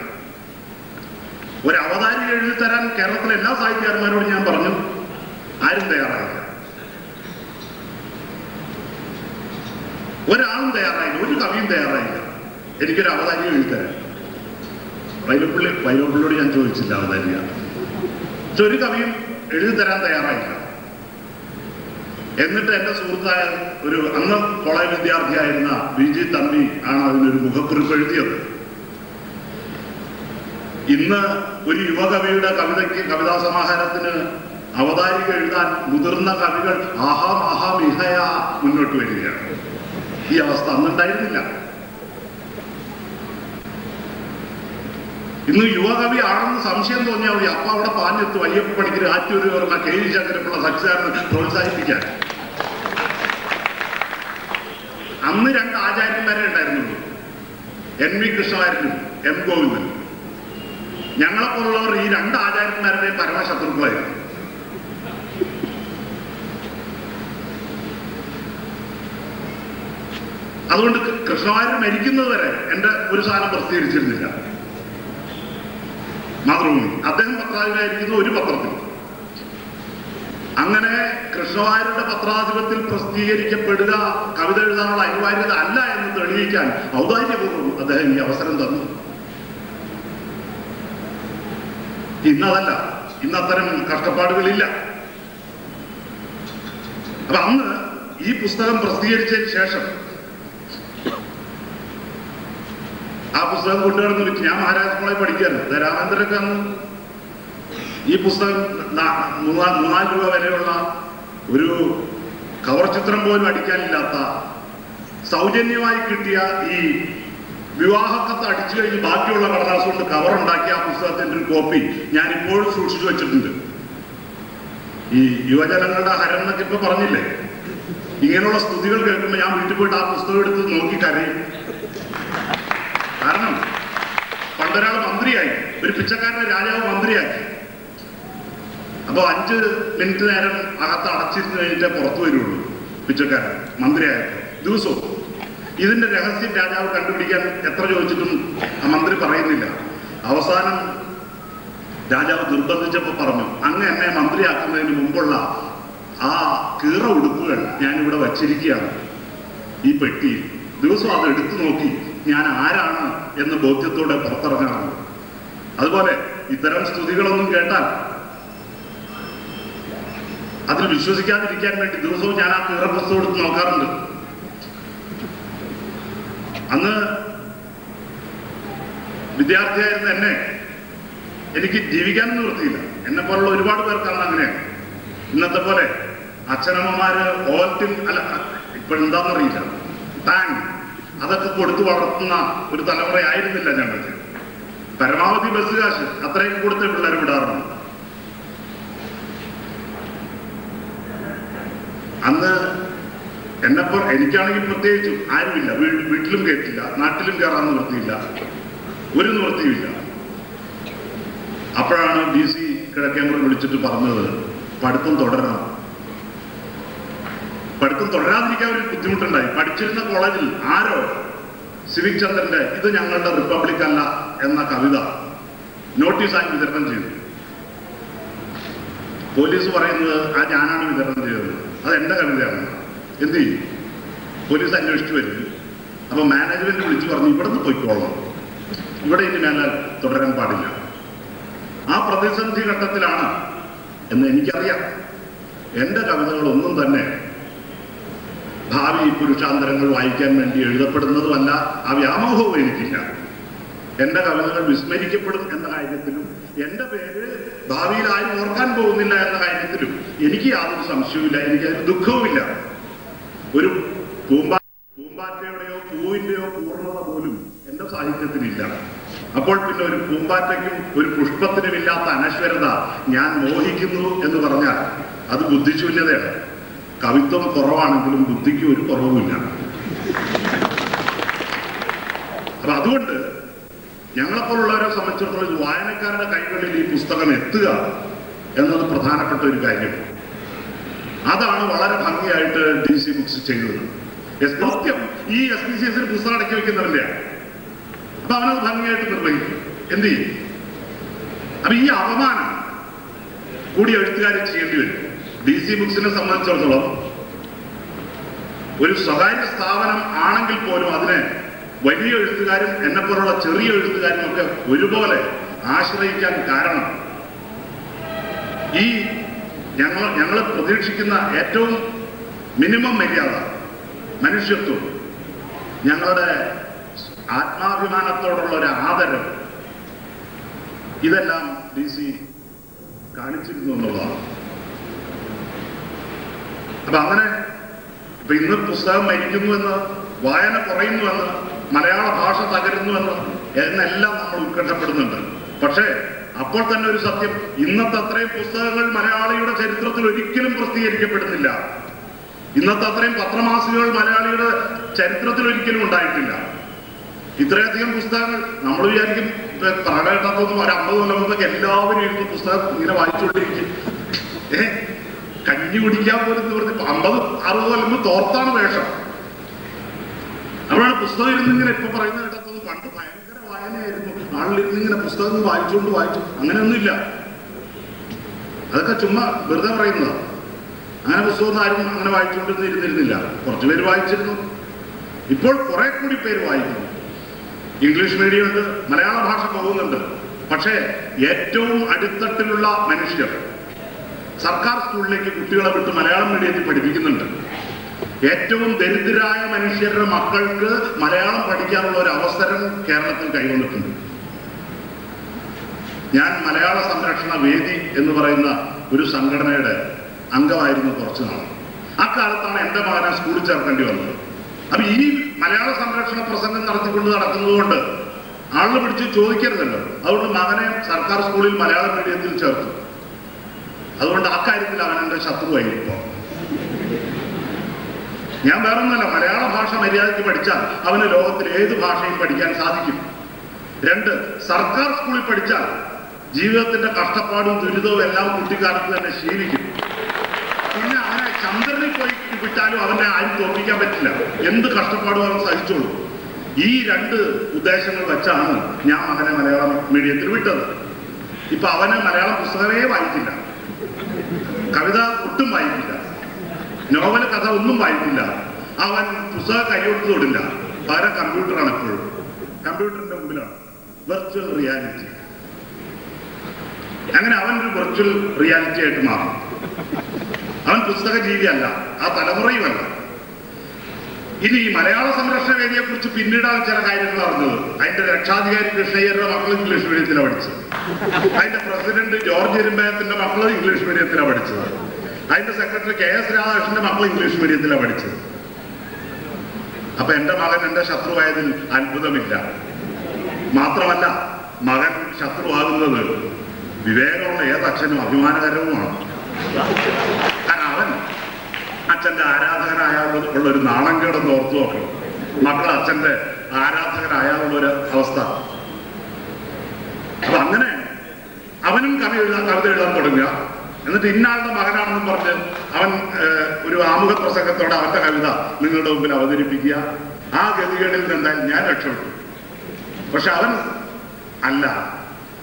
Speaker 3: ഒരു അവതാരിക എഴുതി തരാൻ കേരളത്തിലെ എല്ലാ സാഹിത്യകാരന്മാരോടും ഞാൻ പറഞ്ഞു, ആരും തയ്യാറായില്ല. ഒരാളും തയ്യാറായില്ല, ഒരു കവിയും തയ്യാറായില്ല എനിക്കൊരു അവതാരിക എഴുതി തരാൻ. വൈലോപ്പിള്ളിയോട് ഞാൻ ചോദിച്ചില്ല അവതാരിക, പക്ഷെ ഒരു കവിയും എഴുതി തരാൻ തയ്യാറായില്ല. എന്നിട്ട് എന്റെ സുഹൃത്തായ ഒരു അന്ന് കോളേജ് വിദ്യാർത്ഥിയായിരുന്ന VG തമ്പി ആണ് അതിനൊരു മുഖക്കുറിപ്പ് എഴുതിയത്. ഇന്ന് ഒരു യുവകവിയുടെ കവിതാ സമാഹാരത്തിന് അവതാരിക എഴുതാൻ മുതിർന്ന കവികൾ ആഹാമിഹയ മുന്നോട്ട് വരികയാണ്. ഈ അവസ്ഥ അന്നുണ്ടായിരുന്നില്ല. ഇന്ന് യുവകവി ആണെന്ന് സംശയം തോന്നിയാൽ മതി, അപ്പൊ അവിടെ പാഞ്ഞെത്തും അയ്യപ്പ പണിക്കർ, ആറ്റൂര് പറഞ്ഞ KG ശങ്കരപ്പിള്ള സച്ചിദാനന്ദനെ പ്രോത്സാഹിപ്പിക്കാൻ. അന്ന് 2 ആചാര്യന്മാരെ ഉണ്ടായിരുന്നുള്ളൂ, NV കൃഷ്ണവാര്യനും M ഗോവിന്ദനും. ഞങ്ങളെപ്പോലുള്ളവർ ഈ 2 ആചാര്യന്മാരുടെ പരമശത്രുക്കളായിരുന്നു. അതുകൊണ്ട് കൃഷ്ണവാര്യർ മരിക്കുന്നത് വരെ എന്റെ ഒരു സാധനം പ്രസിദ്ധീകരിച്ചിരുന്നില്ല. മാതൃഭൂമി അദ്ദേഹം പത്രാധിപരായിരിക്കുന്ന ഒരു പത്രത്തിൽ. അങ്ങനെ കൃഷ്ണവാര്യരുടെ പത്രാധിപത്യത്തിൽ പ്രസിദ്ധീകരിക്കപ്പെടുക കവിത എഴുതാനുള്ള അനിവാര്യത അല്ല എന്ന് തെളിയിക്കാൻ ഔദാര്യപൂർവ്വം അദ്ദേഹം ഈ അവസരം തന്നു. ഇന്നതല്ല, ഇന്നത്തരം കഷ്ടപ്പാടുകളില്ല. അപ്പൊ അന്ന് ഈ പുസ്തകം പ്രസിദ്ധീകരിച്ചതിന് ശേഷം ആ പുസ്തകം കൊണ്ടുവരുന്ന വിറ്റ് ഞാൻ മഹാരാജ് കോളേജ് പഠിക്കായിരുന്നു. രാമേന്ദ്രനൊക്കെ അന്ന് ഈ പുസ്തകം 3-4 രൂപ വിലയുള്ള ഒരു കവർ ചിത്രം പോലും അടിക്കാനില്ലാത്ത സൗജന്യമായി കിട്ടിയ ഈ വിവാഹക്കത്ത് അടിച്ചു കഴിഞ്ഞ് ബാക്കിയുള്ള കടലാസ് കൊണ്ട് കവർ ഉണ്ടാക്കിയ ആ പുസ്തകത്തിന്റെ ഒരു കോപ്പി ഞാൻ ഇപ്പോഴും സൂക്ഷിച്ചു വെച്ചിട്ടുണ്ട്. ഈ യുവജനങ്ങളുടെ ഹരം എന്നൊക്കെ ഇപ്പൊ പറഞ്ഞില്ലേ, ഇങ്ങനെയുള്ള സ്തുതികൾ കേൾക്കുമ്പോൾ ഞാൻ വീട്ടിൽ പോയിട്ട് ആ പുസ്തകം എടുത്ത് നോക്കി കരയും. കാരണം പണ്ടൊരാൾ മന്ത്രിയായി, ഒരു പിച്ചക്കാരനെ രാജാവ് മന്ത്രിയാക്കി. അപ്പൊ 5 മിനിറ്റ് നേരം അകത്ത് അടച്ചിരുന്ന് കഴിഞ്ഞിട്ടേ പുറത്തു വരുള്ളൂ പിച്ചക്കാരൻ മന്ത്രിയായപ്പോ ദിവസവും. ഇതിന്റെ രഹസ്യം രാജാവ് കണ്ടുപിടിക്കാൻ എത്ര ചോദിച്ചിട്ടും ആ മന്ത്രി പറയുന്നില്ല. അവസാനം രാജാവ് നിർബന്ധിച്ചപ്പോ പറഞ്ഞു, അങ്ങ് എന്നെ മന്ത്രിയാക്കുന്നതിന് മുമ്പുള്ള ആ കീറ ഉടുപ്പുകൾ ഞാനിവിടെ വച്ചിരിക്കുകയാണ് ഈ പെട്ടിയിൽ. ദിവസം അത് എടുത്തു നോക്കി ഞാൻ ആരാണ് എന്ന ബോധ്യത്തോടെ പുറത്തിറങ്ങാറുണ്ട്. അതുപോലെ ഇത്തരം സ്തുതികളൊന്നും കേട്ടാൽ അതിൽ വിശ്വസിക്കാതിരിക്കാൻ വേണ്ടി ദിവസവും ഞാൻ ആ കീറ പുസ്തകം എടുത്ത് നോക്കാറുണ്ട്. അന്ന് വിദ്യാർത്ഥിയായിരുന്ന എന്നെ എനിക്ക് ജീവിക്കാനൊന്നും നിർത്തിയില്ല. എന്നെ പോലുള്ള ഒരുപാട് പേർക്കാണ് അങ്ങനെയാണ്. ഇന്നത്തെ പോലെ അച്ഛനമ്മമാര് ഓൽറ്റിൻ അല്ല ഇപ്പോഴെന്താന്നറിയില്ല ടാങ്ക് അതൊക്കെ കൊടുത്തു വളർത്തുന്ന ഒരു തലമുറയായിരുന്നില്ല ഞങ്ങൾക്ക്. പരമാവധി ബസ് കാശ് അത്രയും കൊടുത്ത പിള്ളേർ വിടാറുണ്ട്. അന്ന് എന്നെപ്പോൾ എനിക്കാണെങ്കിൽ പ്രത്യേകിച്ചും ആരുമില്ല, വീട്ടിലും കയറ്റില്ല, നാട്ടിലും കയറാൻ നിവൃത്തിയില്ല, ഒരു നിവൃത്തിയുമില്ല. അപ്പോഴാണ് DC കിഴക്കേമ്പൂർ വിളിച്ചിട്ട് പറഞ്ഞത്, പഠിത്തം തുടരണം. പഠിത്തം തുടരാതിരിക്കാൻ ഒരു ബുദ്ധിമുട്ടുണ്ടായി. പഠിച്ചിരുന്ന കോളേജിൽ ആരോ സിവിക് ചന്ദ്രന്റെ ഇത് ഞങ്ങളുടെ റിപ്പബ്ലിക് അല്ല എന്ന കവിത നോട്ടീസായി വിതരണം ചെയ്തു. പോലീസ് പറയുന്നത് ആ ഞാനാണ് വിതരണം ചെയ്തത്, അത് എന്റെ കവിതയാണ്. എന്ത് ചെയ്യും? പോലീസ് അന്വേഷിച്ചു വരുന്നു. അപ്പൊ മാനേജ്മെന്റ് വിളിച്ചു പറഞ്ഞു, ഇവിടുന്ന് പോയിക്കോളണം, ഇവിടെ ഇനി മേലാൽ തുടരാൻ പാടില്ല. ആ പ്രതിസന്ധി ഘട്ടത്തിലാണ് എന്ന് എനിക്കറിയാം എന്റെ കവിതകളൊന്നും തന്നെ ഭാവി പുരുഷാന്തരങ്ങൾ വായിക്കാൻ വേണ്ടി എഴുതപ്പെടുന്നതുമല്ല, ആ വ്യാമോഹവും എനിക്കില്ല. എന്റെ കവിതകൾ വിസ്മരിക്കപ്പെടും എന്ന കാര്യത്തിലും എന്റെ പേര് ഭാവിയിൽ ആരും ഓർക്കാൻ പോകുന്നില്ല എന്ന കാര്യത്തിലും എനിക്ക് യാതൊരു സംശയവുമില്ല, എനിക്കതിന് ദുഃഖവുമില്ല. ഒരു പൂമ്പാറ്റയുടെയോ പൂവിന്റെയോ പൂർണ്ണത പോലും എന്റെ സാഹിത്യത്തിനില്ല. അപ്പോൾ പിന്നെ ഒരു പൂമ്പാറ്റയ്ക്കും ഒരു പുഷ്പത്തിനും ഇല്ലാത്ത അനശ്വരത ഞാൻ മോഹിക്കുന്നു എന്ന് പറഞ്ഞാൽ അത് ബുദ്ധിശൂന്യതയാണ്. കവിത്വം കുറവാണെങ്കിലും ബുദ്ധിക്ക് ഒരു കുറവുമില്ല. അപ്പൊ അതുകൊണ്ട് ഞങ്ങളെപ്പോലുള്ളവരെ സംബന്ധിച്ചിടത്തോളം വായനക്കാരുടെ കൈകളിൽ ഈ പുസ്തകം എത്തുക എന്നത് പ്രധാനപ്പെട്ട ഒരു കാര്യം. അതാണ് വളരെ ഭംഗിയായിട്ട് DC ബുക്സ് ചെയ്തത്. കൃത്യം ഈ SPCS പുസ്തകം അടക്കി വെക്കുന്നവന്റെ അപ്പൊ അവനത് ഭംഗിയായിട്ട് നിർവഹിക്കും. എന്ത് ചെയ്യും? അപ്പൊ ഈ അപമാനം കൂടി എഴുത്തുകാർ ചെയ്യേണ്ടി വരും. DC ബുക്സിനെ സംബന്ധിച്ചിടത്തോളം ഒരു സ്വകാര്യ സ്ഥാപനം ആണെങ്കിൽ പോലും അതിനെ വലിയ എഴുത്തുകാരും എന്നെപ്പോലുള്ള ചെറിയ എഴുത്തുകാരും ഒക്കെ ഒരുപോലെ ആശ്രയിക്കാൻ കാരണം ഈ ഞങ്ങൾ പ്രതീക്ഷിക്കുന്ന ഏറ്റവും മിനിമം മര്യാദ, മനുഷ്യത്വം, ഞങ്ങളുടെ ആത്മാഭിമാനത്തോടുള്ള ഒരു ആദരം, ഇതെല്ലാം DC കാണിച്ചിരുന്നു എന്നുള്ളതാണ്. അപ്പൊ അങ്ങനെ ഇപ്പൊ ഇന്ന് പുസ്തകം മരിക്കുന്നുവെന്ന്, വായന കുറയുന്നുവെന്ന്, മലയാള ഭാഷ തകരുന്നുവെന്ന് എന്നെല്ലാം നമ്മൾ ഉത്കണ്ഠപ്പെടുന്നുണ്ട്. പക്ഷേ അപ്പോൾ തന്നെ ഒരു സത്യം, ഇന്നത്തെ അത്രയും പുസ്തകങ്ങൾ മലയാളിയുടെ ചരിത്രത്തിൽ ഒരിക്കലും പ്രസിദ്ധീകരിക്കപ്പെടുന്നില്ല. ഇന്നത്തെ അത്രയും പത്രമാസികകൾ മലയാളിയുടെ ചരിത്രത്തിൽ ഒരിക്കലും ഉണ്ടായിട്ടില്ല. ഇത്രയധികം പുസ്തകങ്ങൾ നമ്മൾ വിചാരിക്കും പ്രളയത്തൊന്നും ഒരു 50 കൊല്ലം മുമ്പൊക്കെ എല്ലാവരും ഇരുന്ന് പുസ്തകം ഇങ്ങനെ വായിച്ചുകൊണ്ടിരിക്കും. കഞ്ഞി കുടിക്കാൻ പോലും പറഞ്ഞ് 50-60 കൊല്ലം തോർത്താണ് വേഷം. അവിടെയാണ് പുസ്തകം ഇരുന്നിങ്ങനെ ഇപ്പൊ പറയുന്ന കേട്ടത്. പണ്ട് ഭയങ്കര വായനയായിരുന്നു, ആളിലിരുന്നിങ്ങനെ പുസ്തകം വായിച്ചു. അങ്ങനെയൊന്നുമില്ല, അതൊക്കെ ചുമ്മാ വെറുതെ പറയുന്നതാണ്. അങ്ങനെ പുസ്തകം ആരും അങ്ങനെ വായിച്ചുകൊണ്ടിരുന്നിരുന്നില്ല. കുറച്ചുപേര് വായിച്ചിരുന്നു. ഇപ്പോൾ കുറെ കൂടി പേര് വായിക്കുന്നു. ഇംഗ്ലീഷ് മീഡിയം ഉണ്ട്, മലയാള ഭാഷ പോകുന്നുണ്ട്. പക്ഷേ ഏറ്റവും അടിത്തട്ടിലുള്ള മനുഷ്യർ സർക്കാർ സ്കൂളിലേക്ക് കുട്ടികളെ വിട്ട് മലയാളം മീഡിയത്തിൽ പഠിപ്പിക്കുന്നുണ്ട്. ഏറ്റവും ദരിദ്രരായ മനുഷ്യരുടെ മക്കൾക്ക് മലയാളം പഠിക്കാനുള്ള ഒരു അവസരം കേരളത്തിൽ കൈവന്നിട്ടുണ്ട്. ഞാൻ മലയാള സംരക്ഷണ വേദി എന്ന് പറയുന്ന ഒരു സംഘടനയുടെ അംഗമായിരുന്നു കുറച്ചു നാൾ. ആ കാലത്താണ് എൻ്റെ മകനെ സ്കൂളിൽ ചേർക്കേണ്ടി വന്നത്. അപ്പൊ ഈ മലയാള സംരക്ഷണ പ്രസംഗം നടത്തിക്കൊണ്ട് നടക്കുന്നത് കൊണ്ട് ആളിനെ പിടിച്ച് ചോദിക്കരുതല്ലോ. അതുകൊണ്ട് മകനെ സർക്കാർ സ്കൂളിൽ മലയാളം മീഡിയത്തിൽ ചേർത്തു. അതുകൊണ്ട് ആ കാര്യത്തിൽ അവൻ എൻ്റെ ശത്രുവായി. ഇപ്പോ ഞാൻ വേറൊന്നല്ല, മലയാള ഭാഷ മര്യാദയ്ക്ക് പഠിച്ചാൽ അവന് ലോകത്തിൽ ഏത് ഭാഷയും പഠിക്കാൻ സാധിക്കും. 2, സർക്കാർ സ്കൂളിൽ പഠിച്ചാൽ ജീവിതത്തിന്റെ കഷ്ടപ്പാടും ദുരിതവും എല്ലാം കുട്ടിക്കാലത്ത് തന്നെ ശീലിക്കും. പിന്നെ അവനെ ചന്ദ്രനിൽ പോയി വിട്ടാലും അവനെ ആരും തോൽപ്പിക്കാൻ പറ്റില്ല. എന്ത് കഷ്ടപ്പാടും അവൻ സഹിച്ചോളൂ. ഈ 2 ഉദ്ദേശങ്ങൾ വെച്ചാണ് ഞാൻ മകനെ മലയാളം മീഡിയത്തിൽ വിട്ടത്. ഇപ്പൊ അവന് മലയാളം പുസ്തകമേ വായിക്കില്ല, കവിത ഒട്ടും വായിക്കില്ല, നോവൽ കഥ ഒന്നും വായിക്കില്ല. അവൻ പുസ്തകം കൈകൊടുത്ത് തൊടില്ല. പകരം കമ്പ്യൂട്ടറാണ് എപ്പോഴും. കമ്പ്യൂട്ടറിന്റെ മുമ്പിലാണ് വെർച്വൽ റിയാലിറ്റി. അങ്ങനെ അവൻ ഒരു വെർച്വൽ റിയാലിറ്റി ആയിട്ട് മാറും. അവൻ പുസ്തക ജീവിയല്ല, ആ തലമുറയുമല്ല. ഇനി ഈ മലയാള സംരക്ഷണ വേദിയെ കുറിച്ച് പിന്നീടാണ് ചില കാര്യങ്ങൾ അറിഞ്ഞത്. അതിന്റെ രക്ഷാധികാരി കൃഷ്ണയ്യരുടെ മക്കൾ ഇംഗ്ലീഷ് മീഡിയത്തിലാണ് പഠിച്ചത്. അതിന്റെ പ്രസിഡന്റ് ജോർജ് ഇരുമ്പയത്തിന്റെ മക്കൾ ഇംഗ്ലീഷ് മീഡിയത്തിലാണ് പഠിച്ചത്. അതിന്റെ സെക്രട്ടറി KS രാധാകൃഷ്ണന്റെ മക്കൾ ഇംഗ്ലീഷ് മീഡിയത്തിലാണ് പഠിച്ചത്. അപ്പൊ എന്റെ മകൻ എന്റെ ശത്രുവായതിൽ അത്ഭുതമില്ല. മാത്രമല്ല, മകൻ ശത്രുവാകുന്നത് വിവേകമുള്ള ഏതച്ഛനും അഭിമാനകരവുമാണ്. കാരണം അവൻ അച്ഛന്റെ ആരാധകനായാലുള്ള ഒരു നാണം കേടെന്ന് ഓർത്തു നോക്കണം. മക്കൾ അച്ഛന്റെ ആരാധകനായാലുള്ള ഒരു അവസ്ഥ. അപ്പൊ അങ്ങനെ അവനും കവിത എഴുതാൻ തുടങ്ങുക. എന്നിട്ട് ഇന്നാളുടെ മകനാണെന്നും പറഞ്ഞ് അവൻ ഒരു ആമുഖ പ്രസംഗത്തോടെ അവന്റെ കവിത നിങ്ങളുടെ മുമ്പിൽ അവതരിപ്പിക്കുക. ആ ഗതികേടിൽ നിന്നെന്തായാലും ഞാൻ രക്ഷപ്പെട്ടു. പക്ഷെ അവൻ അല്ല,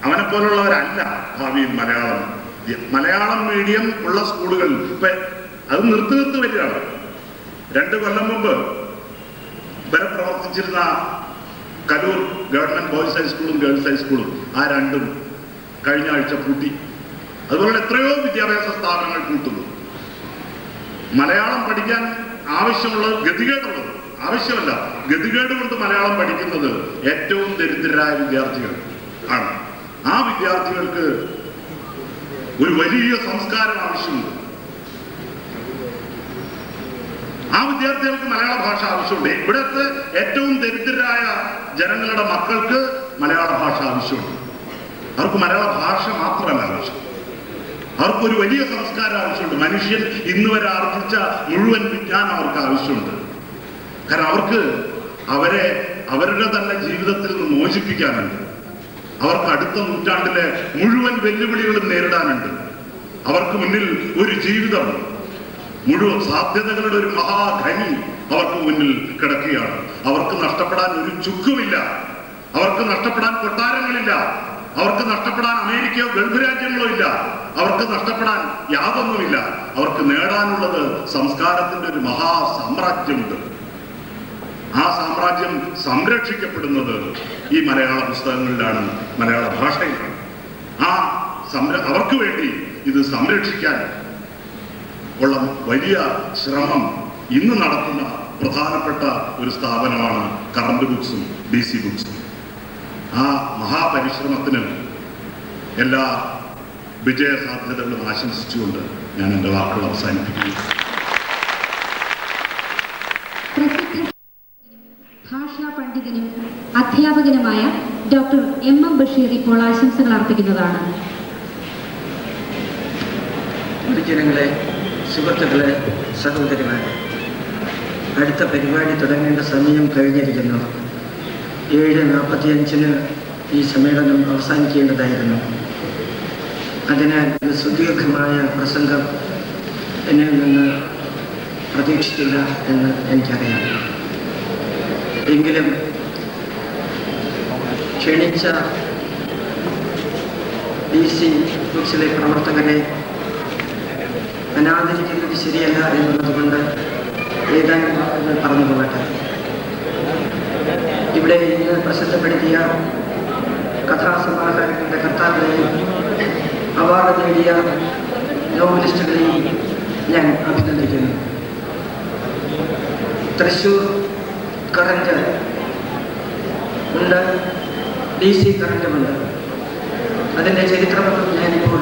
Speaker 3: അവനെപ്പോലുള്ളവരല്ല ഭാവിയിൽ മലയാളം മീഡിയം ഉള്ള സ്കൂളുകൾ ഇപ്പൊ അത് നിർത്തി വരികയാണ്. 2 കൊല്ലം മുമ്പ് വരെ പ്രവർത്തിച്ചിരുന്ന കലൂർ ഗവൺമെന്റ് ബോയ്സ് ഹൈസ്കൂളും ഗേൾസ് ഹൈസ്കൂളും ആ 2ഉം കഴിഞ്ഞ ആഴ്ച പൂട്ടി. അതുപോലെ എത്രയോ വിദ്യാഭ്യാസ സ്ഥാപനങ്ങൾ കൂട്ടുന്നു. മലയാളം പഠിക്കാൻ ആവശ്യമുള്ളത് ഗതികേടുള്ളത് ആവശ്യമല്ല, ഗതികേട് കൊണ്ട് മലയാളം പഠിക്കുന്നത് ഏറ്റവും ദരിദ്രരായ വിദ്യാർത്ഥികൾ ആണ്. ആ വിദ്യാർത്ഥികൾക്ക് ഒരു വലിയ സംസ്കാരം ആവശ്യമുണ്ട്. ആ വിദ്യാർത്ഥികൾക്ക് മലയാള ഭാഷ ആവശ്യമുണ്ട്. ഇവിടുത്തെ ഏറ്റവും ദരിദ്രരായ ജനങ്ങളുടെ മക്കൾക്ക് മലയാള ഭാഷ ആവശ്യമുണ്ട്. അവർക്ക് മലയാള ഭാഷ മാത്രമല്ല ആവശ്യം, അവർക്കൊരു വലിയ സംസ്കാരം ആവശ്യമുണ്ട്. മനുഷ്യൻ ഇന്ന് വരെ ആർജിച്ച മുഴുവൻ വിജ്ഞാനം അവർക്ക് ആവശ്യമുണ്ട്. കാരണം അവർക്ക് അവരുടെ തന്നെ ജീവിതത്തിൽ നിന്ന് മോചിപ്പിക്കാനുണ്ട്. അവർക്ക് അടുത്ത നൂറ്റാണ്ടിലെ മുഴുവൻ വെല്ലുവിളികളും നേരിടാനുണ്ട്. അവർക്ക് മുന്നിൽ ഒരു ജീവിതം, മുഴുവൻ സാധ്യതകളുടെ ഒരു മഹാഖനി അവർക്ക് മുന്നിൽ കിടക്കുകയാണ്. അവർക്ക് നഷ്ടപ്പെടാൻ ഒരു ചുക്കുമില്ല, അവർക്ക് നഷ്ടപ്പെടാൻ കൊട്ടാരങ്ങളില്ല, അവർക്ക് നഷ്ടപ്പെടാൻ അമേരിക്കയോ ഗൾഫ് രാജ്യങ്ങളോ ഇല്ല. അവർക്ക് നഷ്ടപ്പെടാൻ യാതൊന്നുമില്ല. അവർക്ക് നേടാനുള്ളത് സംസ്കാരത്തിന്റെ ഒരു മഹാസാമ്രാജ്യമുണ്ട്. ആ സാമ്രാജ്യം സംരക്ഷിക്കപ്പെടുന്നത് ഈ മലയാള പുസ്തകങ്ങളിലാണ്, മലയാള ഭാഷയിലാണ്. അവർക്ക് വേണ്ടി ഇത് സംരക്ഷിക്കാൻ ഉള്ള വലിയ ശ്രമം ഇന്ന് നടത്തുന്ന പ്രധാനപ്പെട്ട ഒരു സ്ഥാപനമാണ് കറന്റ് ബുക്സും DC ബുക്സും. ആ മഹാപരിശ്രമത്തിന് എല്ലാ വിജയസാധ്യതകളും ആശംസിച്ചുകൊണ്ട് ഞാൻ എൻ്റെ വാക്കുകൾ അവസാനിപ്പിക്കുന്നു.
Speaker 2: പ്രസിദ്ധ ഭാഷാ പണ്ഡിതനും അധ്യാപകനുമായ ഡോക്ടർ MM ബഷീർ ഇപ്പോൾ ആശംസകൾ അർപ്പിക്കുന്നതാണ്.
Speaker 4: പൊതുജനങ്ങളെ, സുഹൃത്തുക്കളെ, സഹോദരിമാരെ, അടുത്ത പരിപാടി തുടങ്ങേണ്ട സമയം കഴിഞ്ഞിരിക്കുന്നു. 7:45 ഈ സമ്മേളനം അവസാനിക്കേണ്ടതായിരുന്നു. അതിനാൽ ഒരു സുദീർഘമായ പ്രസംഗം എന്നിൽ നിന്ന് പ്രതീക്ഷിച്ചില്ല എന്ന് എനിക്കറിയാം. എങ്കിലും ക്ഷണിച്ച DC ബുക്സിലെ പ്രവർത്തകരെ അനാദരിക്കുന്നത് ശരിയല്ല എന്നുള്ളതുകൊണ്ട് ഏതാനും വാക്കുകൾ പറഞ്ഞു പോകട്ടെ. ഇവിടെ ഇന്ന് പ്രസിദ്ധപ്പെടുത്തിയ കഥാസമാഹാരങ്ങളുടെ കർത്താക്കളെയും അവാർഡ് നേടിയ നോവലിസ്റ്റുകളെയും ഞാൻ അഭിനന്ദിക്കുന്നു. തൃശ്ശൂർ കറന്റ് ഉണ്ട്, DC കറന്റുമുണ്ട്. അതിൻ്റെ ചരിത്രമൊന്നും ഞാനിപ്പോൾ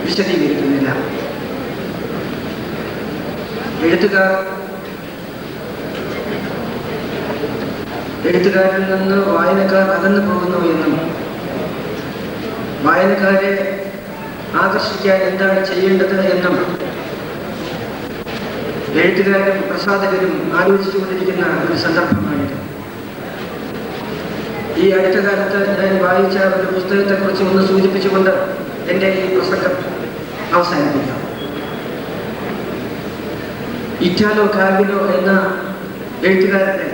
Speaker 4: വിശദീകരിക്കുന്നില്ല. എഴുത്തുകാരിൽ നിന്ന് വായനക്കാർ അകന്നു പോകുന്നു എന്നും വായനക്കാരെ ആകർഷിക്കാൻ എന്താണ് ചെയ്യേണ്ടത് എന്നും എഴുത്തുകാരും പ്രസാധകരും ആലോചിച്ചുകൊണ്ടിരിക്കുന്ന ഒരു സന്ദർഭമാണിത്. ഈ അടുത്ത കാലത്ത് ഞാൻ വായിച്ച ഒരു പുസ്തകത്തെക്കുറിച്ച് ഒന്ന് സൂചിപ്പിച്ചുകൊണ്ട് എൻ്റെ ഈ പ്രസംഗം അവസാനിപ്പിക്കാം. ഇറ്റാലോ കാൽവിനോ എന്ന എഴുത്തുകാരൻ്റെ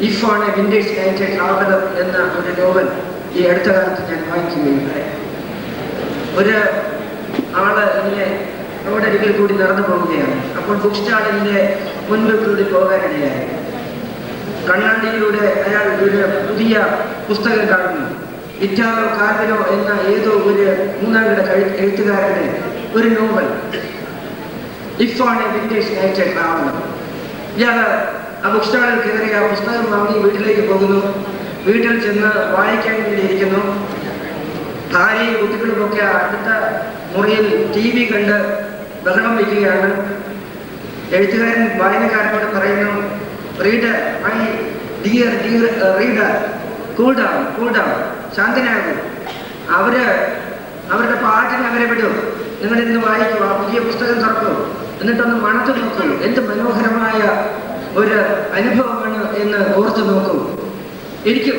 Speaker 4: if on a winter's night traveller എന്ന ഒരു നോവൽ ഈ അടുത്ത കാലത്ത് ഞാൻ വായിക്കുകയുണ്ടായി. ഒരു ആള് ഇങ്ങനെ റോഡരികിൽ കൂടി നടന്നു പോവുകയാണ്. അപ്പോൾ ബുക്ക് സ്റ്റാളിൻ്റെ മുൻപിൽ കൂടി പോകാനിടയായി. കണ്ണാടിയിലൂടെ അയാൾ ഒരു പുതിയ പുസ്തകം കാണുന്നു. ഇറ്റാലോ കാൽവിനോ എന്ന ഏതോ ഒരു മൂന്നാംകിട എഴുത്തുകാരൻ്റെ ഒരു novel, if on a winter's night traveller. ഇയാള് ആ ബുക്ക് സ്റ്റാളിൽ കയറി ആ പുസ്തകം വാങ്ങി വീട്ടിലേക്ക് പോകുന്നു. വീട്ടിൽ ചെന്ന് വായിക്കാൻ വേണ്ടി ഇരിക്കുന്നു. ഭാര്യയും കുട്ടികളുമൊക്കെ അടുത്ത മുറിയിൽ TV കണ്ട് ബഹളം വയ്ക്കുകയാണ്. എഴുത്തുകാരൻ വായനക്കാരനോട് പറയുന്നു, reader, my dear reader, cool down, ശാന്തനാകും. അവരുടെ പാട്ടിന് അവരെ വിടും. നിങ്ങളിരുന്ന് വായിക്കൂ, ആ പുതിയ പുസ്തകം തുറക്കൂ, എന്നിട്ടൊന്ന് മണത്ത് നോക്കൂ, എന്ത് മനോഹരമായ ഒരു അനുഭവമാണ് എന്ന് ഓർത്തു നോക്കൂ. ഇരിക്കും.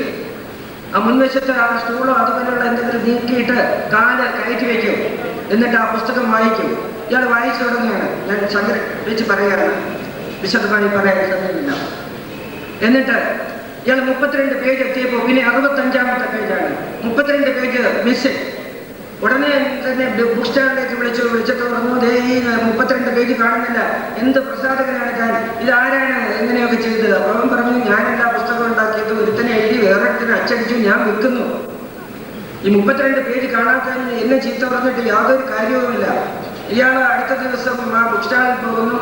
Speaker 4: ആ മുൻവശത്ത് ആ സ്റ്റൂളോ അതുപോലെയുള്ള എന്തെങ്കിലും നീക്കിയിട്ട് കാല് കയറ്റി വയ്ക്കും. എന്നിട്ട് ആ പുസ്തകം വായിക്കും. ഇയാൾ വായിച്ചു തുടങ്ങുകയാണ്. ഞാൻ സംഗ്രഹിച്ച് പറയുകയാണ്, വിശദമായി പറയാൻ സമയമില്ല. എന്നിട്ട് ഇയാൾ 32 പേജ് എത്തിയപ്പോൾ പിന്നെ 65ാമത്തെ പേജാണ്. 32 പേജ് മിസ്സിംഗ്. ഉടനെ തന്നെ ബുക്ക് സ്റ്റാളിലേക്ക് വിളിച്ചിട്ട് പറഞ്ഞു, ഈ 32 പേജ് കാണുന്നില്ല, എന്ത് പ്രസാധകനാണ് ഞാൻ, ഇതാരാണ് എങ്ങനെയൊക്കെ ചെയ്തത്? അപ്പോൾ അവൻ പറഞ്ഞു, ഞാനെല്ലാ പുസ്തകം ഉണ്ടാക്കിയത് ഒരുത്തനെ എഴുതി വേറൊരുത്തനെ അച്ചടിച്ചു, ഞാൻ വിൽക്കുന്നു. ഈ 32 പേജ് കാണാത്തതിന് എന്നെ ചീത്ത പറഞ്ഞിട്ട് യാതൊരു കാര്യവുമില്ല. ഇയാൾ അടുത്ത ദിവസം ആ ബുക്ക് സ്റ്റാളിൽ പോകുന്നു.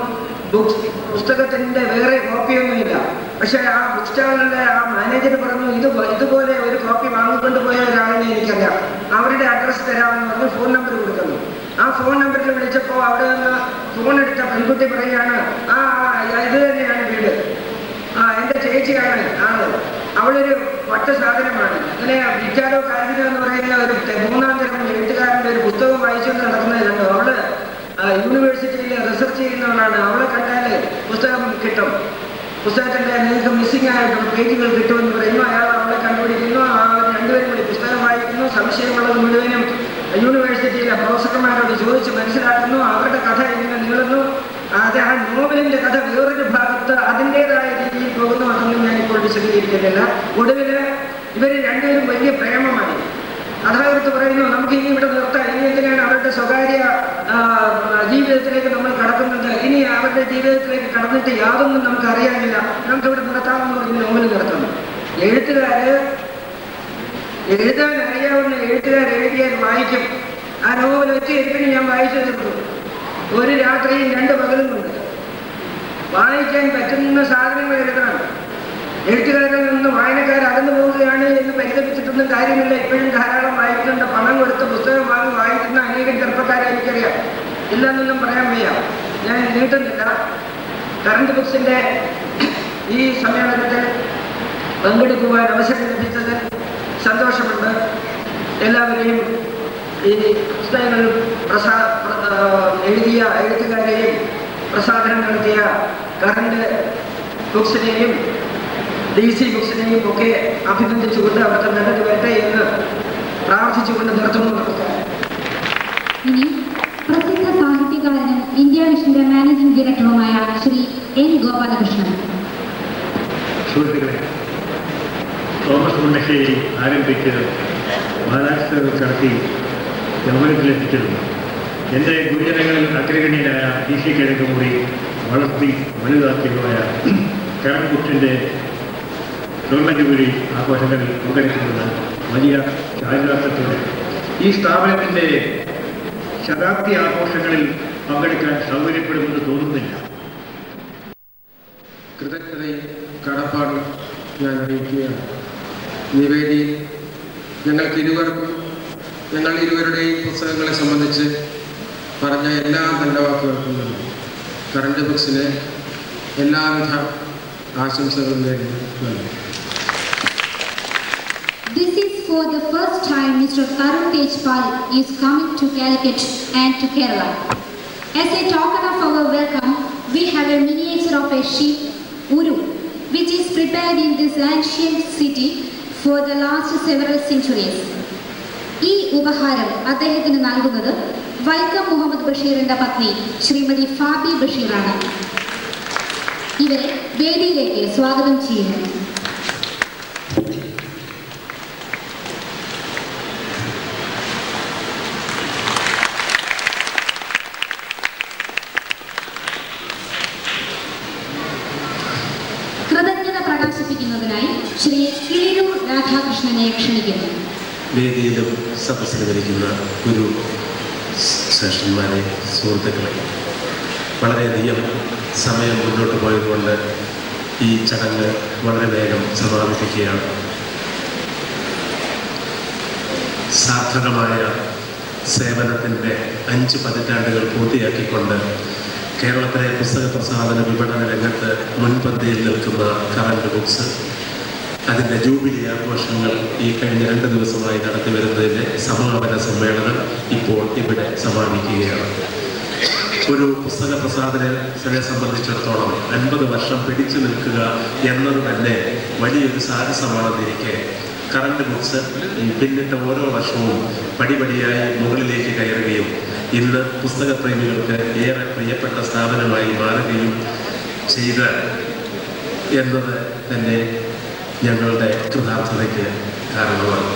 Speaker 4: പുസ്തകത്തിന്റെ വേറെ കോപ്പിയൊന്നുമില്ല. പക്ഷെ ആ ബുക്ക് സ്റ്റാളിലെ ആ മാനേജർ പറഞ്ഞു, ഇതുപോലെ ഒരു കോപ്പി വാങ്ങിക്കൊണ്ട് പോയ ഒരാളിനെ എനിക്കറിയാം, അവരുടെ അഡ്രസ്സ് തരാമെന്ന് പറഞ്ഞ് ഫോൺ നമ്പർ കൊടുക്കുന്നു. ആ ഫോൺ നമ്പറിൽ വിളിച്ചപ്പോൾ അവിടെ നിന്ന് ഫോൺ എടുത്ത പെൺകുട്ടി പറയുകയാണ്, ഇത് തന്നെയാണ് വീട്, എൻ്റെ ചേച്ചിയാണ് ആള്, അവളൊരു വട്ട സാധനമാണ്. ഇങ്ങനെ ഇറ്റാലോ കാൽവിനോ എന്ന് പറയുന്ന ഒരു 3ാം തരം എഴുത്തുകാരൻ്റെ ഒരു പുസ്തകം വായിച്ചുകൊണ്ട് നടക്കുന്നത് കണ്ടു. അവള് യൂണിവേഴ്സിറ്റിയിൽ റിസർച്ച് ചെയ്യുന്നവളാണ്. അവളെ കണ്ടാല് പുസ്തകം കിട്ടും, പുസ്തകത്തിന്റെ നിങ്ങൾക്ക് മിസ്സിംഗ് ആയിട്ടുള്ള പേജുകൾ കിട്ടുമെന്ന് പറയുന്നു. അയാൾ അവളെ കണ്ടുപിടിക്കുന്നു. അവർ രണ്ടുപേരും കൂടി പുസ്തകം വായിക്കുന്നു. സംശയമുള്ളത് മുഴുവനും യൂണിവേഴ്സിറ്റിയിലെ പ്രൊഫസർമാരോട് ചോദിച്ച് മനസ്സിലാക്കുന്നു. അവരുടെ കഥ ഇങ്ങനെ നീളുന്നു. അത് ആ നോവലിന്റെ കഥ വേറൊരു ഭാഗത്ത് അതിൻ്റെതായ രീതിയിൽ പോകുന്നു. അതൊന്നും ഞാനിപ്പോൾ വിശദീകരിക്കുന്നില്ല. ഒടുവിൽ ഇവർ രണ്ടുപേരും വലിയ പ്രേമമായി. അതായത് പറയുന്നു നമുക്ക് ഇനി ഇവിടെ നിർത്താം, ഇനി എന്തിനാണ് അവരുടെ സ്വകാര്യ ജീവിതത്തിലേക്ക് നമ്മൾ കടക്കുന്നത്, ഇനി അവരുടെ ജീവിതത്തിലേക്ക് കടന്നിട്ട് യാതൊന്നും നമുക്ക് അറിയാനില്ല, നമുക്ക് ഇവിടെ നിർത്താമെന്ന് പറഞ്ഞ് നോവൽ നിർത്തുന്നു. എഴുതാൻ അറിയാവുന്ന എഴുത്തുകാർ എഴുതിയാൽ വായിക്കും. ആ നോവൽ ഒറ്റ എഴുത്തിന് ഞാൻ വായിച്ചു തീർന്നു. ഒരു രാത്രിയും 2 പകലും കൊണ്ട് വായിക്കാൻ പറ്റുന്ന സാധനങ്ങൾ എഴുതണം. എഴുത്തുകാരിൽ നിന്ന് വായനക്കാർ അകന്നു പോവുകയാണ് എന്ന് പരിതപിച്ചിട്ടൊന്നും കാര്യമില്ല. ഇപ്പോഴും ധാരാളം വായിക്കുന്നുണ്ട്. പണം കൊടുത്ത് പുസ്തകം വാങ്ങി വായിക്കുന്ന അനേകം ചെറുപ്പക്കാരെ എനിക്കറിയാം. ഇല്ലെന്നൊന്നും പറയാൻ വയ്യ. ഞാൻ നീട്ടുന്നില്ല. കറണ്ട് ബുക്സിന്റെ ഈ സമ്മേളനത്തിൽ പങ്കെടുക്കുവാൻ അവസരം ലഭിച്ചത് സന്തോഷമുണ്ട്. എല്ലാവരെയും ഈ പുസ്തകങ്ങൾ എഴുതിയ എഴുത്തുകാരെയും പ്രസാധനം നടത്തിയ കറണ്ട് ബുക്സിനെയും DC ബുക്സിനെയും ഒക്കെ അഭിനന്ദിച്ചുകൊണ്ട് അവർക്ക് നല്ലത് വരട്ടെ എന്ന് പ്രാർത്ഥിച്ചുകൊണ്ട് നിർത്തുന്നു.
Speaker 2: ഇനി പ്രസിദ്ധ സാഹിത്യകാരനും ഇന്ത്യ വിഷന്റെ മാനേജിംഗ് ഡയറക്ടറുമായ ശ്രീ N. ഗോപാലകൃഷ്ണൻ.
Speaker 5: സുഹൃത്തുക്കളെ, തോമസ് മുണ്ടശ്ശേരി ആരംഭിച്ച് മഹാരാഷ്ട്ര കടത്തി യൗവനത്തിലെത്തിച്ചിരുന്നു. എൻ്റെ ഗുരുജനങ്ങളിൽ അഗ്രഗണ്യനായ DC കിഴക്കുമുറി വളർത്തി വലുതാക്കിയതുമായ കരൺ ബുക്സിൻ്റെ സ്വർണ്ണ ജൂബിലി ആഘോഷങ്ങളിൽ പങ്കെടുക്കുന്നത് വലിയ ചാരിതാർത്ഥ്യത്തോടെ ഈ സ്ഥാപനത്തിൻ്റെ ശതാബ്ദി ആഘോഷങ്ങളിൽ പങ്കെടുക്കാൻ സൗകര്യപ്പെടുമെന്ന് തോന്നുന്നില്ല.
Speaker 6: കൃതജ്ഞതയും കടപ്പാടും ഞാൻ അറിയിക്കുകയാണ്. നിവേദി ഞങ്ങൾക്ക് ഇരുവർക്കും ഞങ്ങൾ ഇരുവരുടെയും പുസ്തകങ്ങളെ സംബന്ധിച്ച് പറഞ്ഞ എല്ലാ നല്ല വാക്കുകൾക്കും നന്ദി. കറണ്ട് ബുക്സിന് എല്ലാവിധ ആശംസകളും നേരുന്നു. നന്ദി.
Speaker 2: This is for the first time Mr. Karun Tejpal is coming to Calicut and to Kerala. As a token of our welcome, we have a miniature of a sheep, Uru, which is prepared in this ancient city for the last several centuries. ഈ ഉപഹാരം അദ്ദേഹത്തിന് നൽകുന്നത് വൈക്കം മുഹമ്മദ് ബഷീറിന്റെ പത്നി ശ്രീമതി ഫാബി ബഷീറാണ്. ഇവരെ വേദിയിലേക്ക് സ്വാഗതം ചെയ്യുന്നു. കൃതജ്ഞത പ്രകാശിപ്പിക്കുന്നതിനായി ശ്രീ കിളിരൂർ രാധാകൃഷ്ണനെ ക്ഷണിക്കുന്നു.
Speaker 7: വേദിയിലും സദസ്സിലുമിരിക്കുന്ന ഗുരു ശ്രേഷ്ഠന്മാരെ, സുഹൃത്തുക്കളെ, വളരെയധികം സമയം മുന്നോട്ട് പോയതുകൊണ്ട് ഈ ചടങ്ങ് വളരെ വേഗം സമാപിക്കുകയാണ്. സാർത്ഥകമായ സേവനത്തിൻ്റെ 5 പതിറ്റാണ്ടുകൾ പൂർത്തിയാക്കിക്കൊണ്ട് കേരളത്തിലെ പുസ്തക പ്രസാധന വിപണന രംഗത്ത് മുൻപന്തിയിൽ നിൽക്കുന്ന കറണ്ട് ബുക്സ് അതിൻ്റെ ജൂബിലി ആഘോഷങ്ങൾ ഈ കഴിഞ്ഞ 2 ദിവസമായി നടത്തി വരുന്നതിൻ്റെ സമാപന സമ്മേളനം ഇപ്പോൾ ഇവിടെ സമാപിക്കുകയാണ്. ഒരു പുസ്തക പ്രസാധനത്തിനെ സംബന്ധിച്ചിടത്തോളം 50 വർഷം പിടിച്ചു നിൽക്കുക എന്നത് തന്നെ വലിയൊരു സാഹസമാണെന്നിരിക്കെ കറണ്ട് ബുക്സ് പിന്നിട്ട ഓരോ വർഷവും പടിപടിയായി മുകളിലേക്ക് കയറുകയും ഇന്ന് പുസ്തകപ്രേമികൾക്ക് ഏറെ പ്രിയപ്പെട്ട സ്ഥാപനമായി മാറുകയും ചെയ്ത എന്നത് തന്നെ ഞങ്ങളുടെ കൃതാർത്ഥതയ്ക്ക് കാരണമാണ്.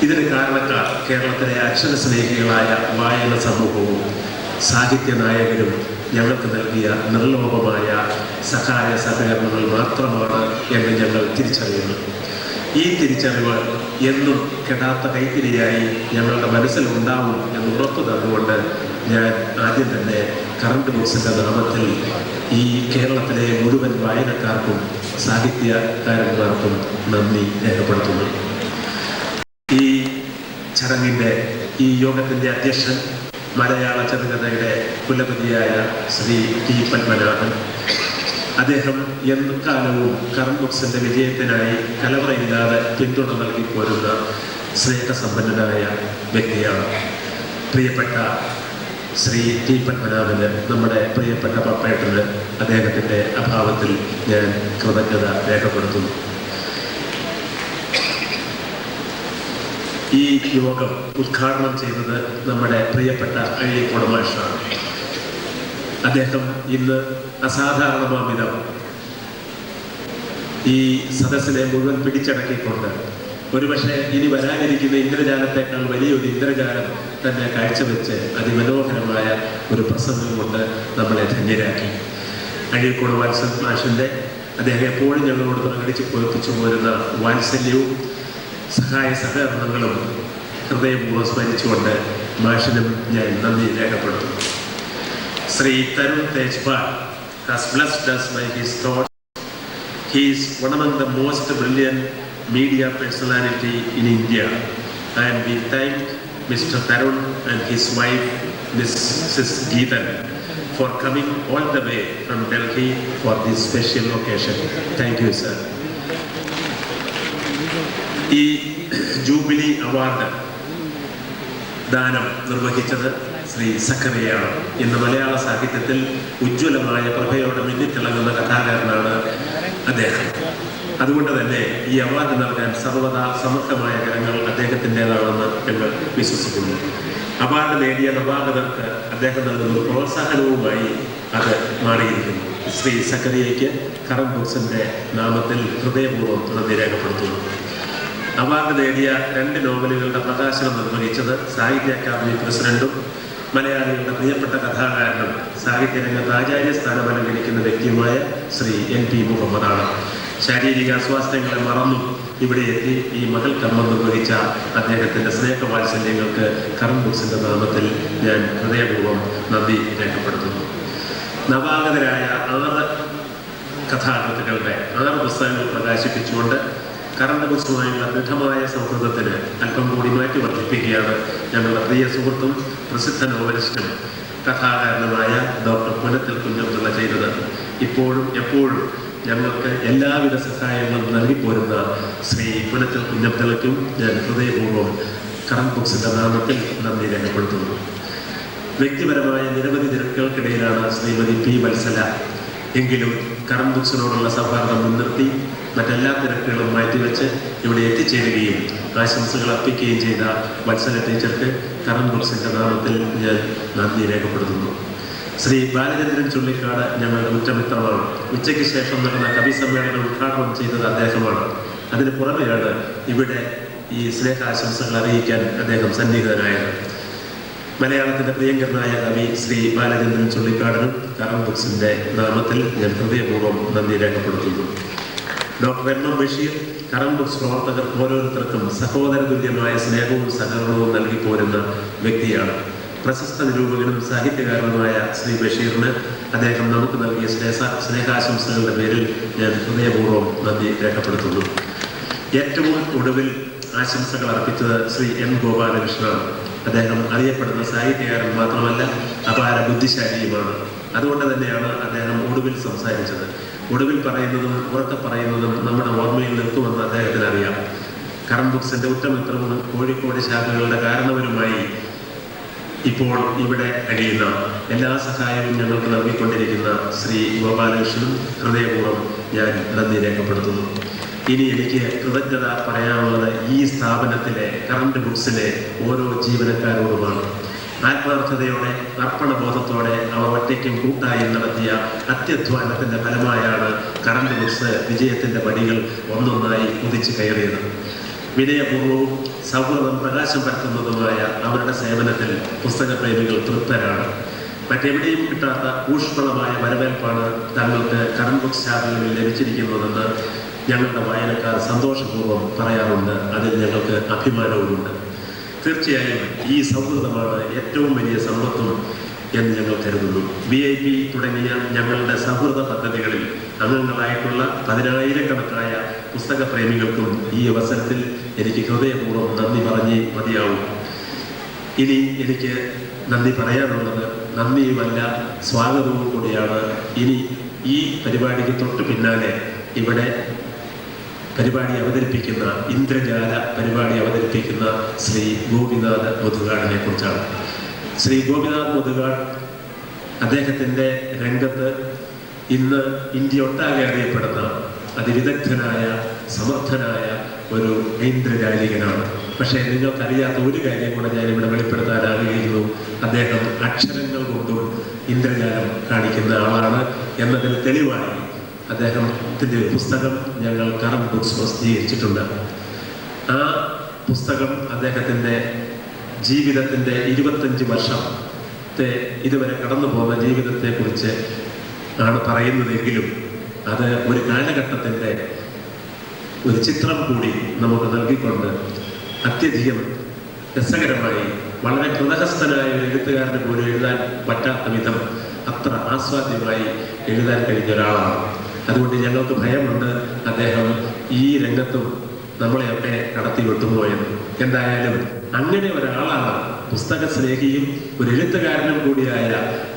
Speaker 7: ഇതിന് കാരണക്കാർ കേരളത്തിലെ അക്ഷരസ്നേഹികളായ വായന സമൂഹവും സാഹിത്യ നായകരും ഞങ്ങൾക്ക് നൽകിയ നിർലോഭമായ സഹായ സഹകരണങ്ങൾ മാത്രമാണ് എന്ന് ഞങ്ങൾ തിരിച്ചറിയുന്നു. ഈ തിരിച്ചറിവ് എന്നും കെടാത്ത കൈത്തിരിയായി ഞങ്ങളുടെ മനസ്സിൽ ഉണ്ടാവും എന്ന് ഉറപ്പു തന്നുകൊണ്ട് ഞാൻ ആദ്യം തന്നെ കറണ്ട് ബുക്സിൻ്റെ നാമത്തിൽ ഈ കേരളത്തിലെ മുഴുവൻ വായനക്കാർക്കും സാഹിത്യകാരന്മാർക്കും നന്ദി രേഖപ്പെടുത്തുന്നു. ഈ ചടങ്ങിൻ്റെ ഈ യോഗത്തിൻ്റെ അധ്യക്ഷൻ മലയാള ചെറുകഥയുടെ കുലപതിയായ ശ്രീ ടി പത്മനാഭൻ. അദ്ദേഹം എക്കാലവും കറണ്ട് ബുക്സിൻ്റെ വിജയത്തിനായി കലവറയില്ലാതെ പിന്തുണ നൽകി പോരുന്ന സ്നേഹസമ്പന്നനായ വ്യക്തിയാണ്. പ്രിയപ്പെട്ട ശ്രീ ടി പത്മനാഭന്, നമ്മുടെ പ്രിയപ്പെട്ട പപ്പേട്ടന് അദ്ദേഹത്തിൻ്റെ അഭാവത്തിൽ ഞാൻ കൃതജ്ഞത രേഖപ്പെടുത്തുന്നു. ഈ യോഗം ഉദ്ഘാടനം ചെയ്തത് നമ്മുടെ പ്രിയപ്പെട്ട അഴീക്കോട് മാഷാണ്. അദ്ദേഹം ഇന്ന് അസാധാരണമാവിധം ഈ സദസ്സിനെ മുഴുവൻ പിടിച്ചടക്കിക്കൊണ്ട് ഒരുപക്ഷെ ഇനി വരാനിരിക്കുന്ന ഇന്ദ്രജാലത്തെക്കാൾ വലിയൊരു ഇന്ദ്രജാലം തന്നെ കാഴ്ചവെച്ച് അതിമനോഹരമായ ഒരു പ്രസംഗം കൊണ്ട് നമ്മളെ ധന്യരാക്കി. അഴീക്കോട് വാത്സൽ മാഷിൻ്റെ അദ്ദേഹം എപ്പോഴും ഞങ്ങളോട് പ്രകടിച്ച് പൊളിപ്പിച്ചു പോരുന്ന വാത്സല്യവും സഹായ സഹകരണങ്ങളും ഹൃദയപൂർവ്വം സ്മരിച്ചുകൊണ്ട് മാഷിനും ഞാൻ നന്ദി രേഖപ്പെടുത്തുന്നു. Shri Tarun Tejpal has blessed us by his thoughts. He is one among the most brilliant media personality in India, and we thank Mr. Tarun and his wife, Mrs. Geetan, for coming all the way from Delhi for this special occasion. Thank you, sir. ഈ jubilee award ദാനം നിർവഹിച്ചത് ശ്രീ സക്കറിയാണ്. ഇന്ന് മലയാള സാഹിത്യത്തിൽ ഉജ്ജ്വലമായ പ്രഭയോടെ മിന്നിത്തിളങ്ങുന്ന കഥാകാരനാണ് അദ്ദേഹം. അതുകൊണ്ട് തന്നെ ഈ അവാർഡ് നൽകാൻ സർവ്വതാ സമർത്ഥമായ കരങ്ങൾ അദ്ദേഹത്തിൻ്റെതാണെന്ന് ഞങ്ങൾ വിശ്വസിക്കുന്നു. അവാർഡ് നേടിയ നവാഗതർക്ക് അദ്ദേഹം നൽകുന്ന പ്രോത്സാഹനവുമായി അത് മാറിയിരിക്കുന്നു. ശ്രീ സക്കറിയയ്ക്ക് കറൻ ബുക്സിൻ്റെ നാമത്തിൽ ഹൃദയപൂർവ്വം നന്ദി രേഖപ്പെടുത്തുന്നു. അവാർഡ് നേടിയ 2 നോവലുകളുടെ പ്രകാശനം നിർവഹിച്ചത് സാഹിത്യ അക്കാദമി പ്രസിഡന്റും മലയാളികളുടെ പ്രിയപ്പെട്ട കഥാകാരനും സാഹിത്യരംഗത്ത് ആചാര്യസ്ഥാനം അലങ്കരിക്കുന്ന വ്യക്തിയുമായ ശ്രീ NP മുഹമ്മദാണ്. ശാരീരിക അസ്വാസ്ഥ്യങ്ങളെ മറന്നും ഇവിടെ എത്തി ഈ മകൾ കർമ്മം നിർവഹിച്ച അദ്ദേഹത്തിൻ്റെ സ്നേഹവാത്സല്യങ്ങൾക്ക് കറൻ ബുക്സിൻ്റെ നാമത്തിൽ ഞാൻ ഹൃദയപൂർവ്വം നന്ദി രേഖപ്പെടുത്തുന്നു. നവാഗതരായ 6 കഥാകൃത്തുക്കളുടെ 6 പുസ്തകങ്ങൾ പ്രകാശിപ്പിച്ചുകൊണ്ട് കറണ്ട് ബുക്സുമായുള്ള ദൃഢമായ സൗഹൃദത്തിന് അല്പം കൂടി മാറ്റി വർദ്ധിപ്പിക്കുകയാണ് ഞങ്ങളുടെ പ്രിയ സുഹൃത്തും പ്രസിദ്ധ നോവലിസ്റ്റും കഥാകാരനുമായ ഡോക്ടർ പുനത്തിൽ കുഞ്ഞബ്ദുള്ള ചെയ്തത്. ഇപ്പോഴും എപ്പോഴും ഞങ്ങൾക്ക് എല്ലാവിധ സഹായങ്ങളും നൽകിപ്പോരുന്ന ശ്രീ പുനത്തിൽ കുഞ്ഞബ്ദുള്ളയ്ക്കും ഞാൻ ഹൃദയപൂർവ്വം കറൻ ബുക്സിൻ്റെ നാമത്തിൽ നന്ദി രേഖപ്പെടുത്തുന്നു. വ്യക്തിപരമായ നിരവധി തിരക്കുകൾക്കിടയിലാണ് ശ്രീമതി P. വത്സല. എങ്കിലും കറൻ ബുക്സിനോടുള്ള സൗഹാർദ്ദം മുൻനിർത്തി മറ്റെല്ലാ തിരക്കുകളും മാറ്റിവെച്ച് ഇവിടെ എത്തിച്ചേരുകയും ആശംസകൾ അർപ്പിക്കുകയും ചെയ്ത വത്സല ടീച്ചർക്ക് കറൻ ബുക്സിൻ്റെ നാമത്തിൽ ഞാൻ നന്ദി രേഖപ്പെടുത്തുന്നു. ശ്രീ ബാലചന്ദ്രൻ ചുള്ളിക്കാട് ഞങ്ങളുടെ ഉറ്റമിത്രമാണ്. ഉച്ചയ്ക്ക് ശേഷം നടന്ന കവി സമ്മേളനം ഉദ്ഘാടനം ചെയ്തത് അദ്ദേഹമാണ്. അതിന് പുറമെയാണ് ഇവിടെ ഈ സ്നേഹാശംസകൾ അറിയിക്കാൻ അദ്ദേഹം സന്നിഹിതനായത്. മലയാളത്തിൻ്റെ പ്രിയങ്കരനായ കവി ശ്രീ ബാലചന്ദ്രൻ ചുള്ളിക്കാടിനും കറൻ ബുക്സിൻ്റെ നാമത്തിൽ ഞാൻ ഹൃദയപൂർവ്വം നന്ദി രേഖപ്പെടുത്തുന്നു. Doctor M. Basheer Curran books പ്രവർത്തകർ ഓരോരുത്തർക്കും സഹോദര തുല്യമായ സ്നേഹവും സഹകരണവും നൽകി പോരുന്ന വ്യക്തിയാണ്. പ്രശസ്ത നിരൂപകനും സാഹിത്യകാരനുമായ ശ്രീ ബഷീറിന് അദ്ദേഹം നമുക്ക് നൽകിയ സ്നേഹാശംസകളുടെ പേരിൽ ഞാൻ ഹൃദയപൂർവ്വം നന്ദി രേഖപ്പെടുത്തുന്നു. ഏറ്റവും ഒടുവിൽ ആശംസകൾ അർപ്പിച്ചത് ശ്രീ N. ഗോപാലകൃഷ്ണനാണ്. അദ്ദേഹം അറിയപ്പെടുന്ന സാഹിത്യകാരൻ മാത്രമല്ല, അപാര ബുദ്ധിശാലിയുമാണ്. അതുകൊണ്ട് തന്നെയാണ് അദ്ദേഹം ഒടുവിൽ സംസാരിച്ചത്. ഒടുവിൽ പറയുന്നതും ഉറക്കെ പറയുന്നതും നമ്മുടെ ഓർമ്മയിൽ നിൽക്കുമെന്ന് അദ്ദേഹത്തിന് അറിയാം. കറൻ ബുക്സിൻ്റെ ഉറ്റമിത്രവും കോഴിക്കോട് ശാഖകളുടെ കാരണവരുമായി ഇപ്പോൾ ഇവിടെ കഴിയുന്ന എല്ലാ സഹായവും ഞങ്ങൾക്ക് നൽകിക്കൊണ്ടിരിക്കുന്ന ശ്രീ ഗോപാലകൃഷ്ണനും ഹൃദയപൂർവ്വം ഞാൻ നന്ദി രേഖപ്പെടുത്തുന്നു. ഇനി എനിക്ക് കൃതജ്ഞത പറയാനുള്ളത് ഈ സ്ഥാപനത്തിലെ കറണ്ട് ബുക്സിലെ ഓരോ ജീവനക്കാരോടുമാണ്. ആത്മാർത്ഥതയോടെ അർപ്പണബോധത്തോടെ അവർ ഒറ്റയ്ക്കും കൂട്ടായും നടത്തിയ അത്യധ്വാനത്തിൻ്റെ ഫലമായാണ് കറണ്ട് ബുക്സ് വിജയത്തിൻ്റെ പടികൾ ഒന്നൊന്നായി കുതിച്ചു കയറിയത്. വിനയപൂർവ്വവും സൗഹൃദം പ്രകാശം പരത്തുന്നതുമായ അവരുടെ സേവനത്തിൽ പുസ്തകപ്രേമികൾ തൃപ്തരാണ്. മറ്റെവിടെയും കിട്ടാത്ത ഊഷ്മളമായ വരവേൽപ്പാണ് തങ്ങൾക്ക് കറണ്ട് ബുക്സ് ശാഖകളിൽ ലഭിച്ചിരിക്കുന്നതെന്ന് ഞങ്ങളുടെ വായനക്കാർ സന്തോഷപൂർവ്വം പറയാറുണ്ട്. അതിൽ ഞങ്ങൾക്ക് അഭിമാനവുമുണ്ട്. തീർച്ചയായും ഈ സൗഹൃദമാണ് ഏറ്റവും വലിയ സമ്പത്തും എന്ന് ഞങ്ങൾ കരുതുന്നു. VIP തുടങ്ങിയ ഞങ്ങളുടെ സൗഹൃദ പദ്ധതികളിൽ അംഗങ്ങളായിട്ടുള്ള 10,000-കണക്കായ പുസ്തകപ്രേമികൾക്കും ഈ അവസരത്തിൽ എനിക്ക് ഹൃദയപൂർവ്വം നന്ദി പറഞ്ഞേ മതിയാവും. ഇനി എനിക്ക് നന്ദി പറയാനുള്ളത് നന്ദിയുമല്ല സ്വാഗതവും കൂടിയാണ്. ഇനി ഈ പരിപാടിക്ക് തൊട്ട് പിന്നാലെ ഇവിടെ പരിപാടി അവതരിപ്പിക്കുന്ന ഇന്ദ്രജാല പരിപാടി അവതരിപ്പിക്കുന്ന ശ്രീ ഗോപിനാഥ് മുതുകാടിനെ കുറിച്ചാണ്. ശ്രീ ഗോപിനാഥ് മുതുകാട് അദ്ദേഹത്തിൻ്റെ രംഗത്ത് ഇന്ന് ഇന്ത്യ ഒട്ടാകെ അറിയപ്പെടുന്ന അതിവിദഗ്ധനായ സമർത്ഥനായ ഒരു ഇന്ദ്രജാലികനാണ്. പക്ഷേ നിങ്ങൾക്കറിയാത്ത ഒരു കാര്യം കൂടെ ഞാനിവിടെ വെളിപ്പെടുത്താൻ ആഗ്രഹിക്കുന്നു. അദ്ദേഹം അക്ഷരങ്ങൾ കൊണ്ടും ഇന്ദ്രജാലം കാണിക്കുന്ന ആളാണ് എന്നതിന് തെളിവായി അദ്ദേഹത്തിൻ്റെ പുസ്തകം ഞങ്ങൾ കറൻ ബുക്സ് പ്രസിദ്ധീകരിച്ചിട്ടുണ്ട്. ആ പുസ്തകം അദ്ദേഹത്തിൻ്റെ ജീവിതത്തിൻ്റെ 25 വർഷത്തെ ഇതുവരെ കടന്നു പോകുന്ന ജീവിതത്തെക്കുറിച്ച് ആണ് പറയുന്നതെങ്കിലും അത് ഒരു കാലഘട്ടത്തിൻ്റെ ഒരു ചിത്രം കൂടി നമുക്ക് നൽകിക്കൊണ്ട് അത്യധികം രസകരമായി വളരെ കൃതഹസ്ഥനായ ഒരു എഴുത്തുകാരന് പോലും എഴുതാൻ പറ്റാത്ത വിധം അത്ര ആസ്വാദ്യമായി എഴുതാൻ കഴിഞ്ഞ ഒരാളാണ്. അതുകൊണ്ട് ഞങ്ങൾക്ക് ഭയമുണ്ട് അദ്ദേഹം ഈ രംഗത്തും നമ്മളെയൊക്കെ കടത്തി വെട്ടുമോ എന്ന്. എന്തായാലും അങ്ങനെ ഒരാളാണ്, പുസ്തക സ്നേഹിയും ഒരു എഴുത്തുകാരനും കൂടിയായ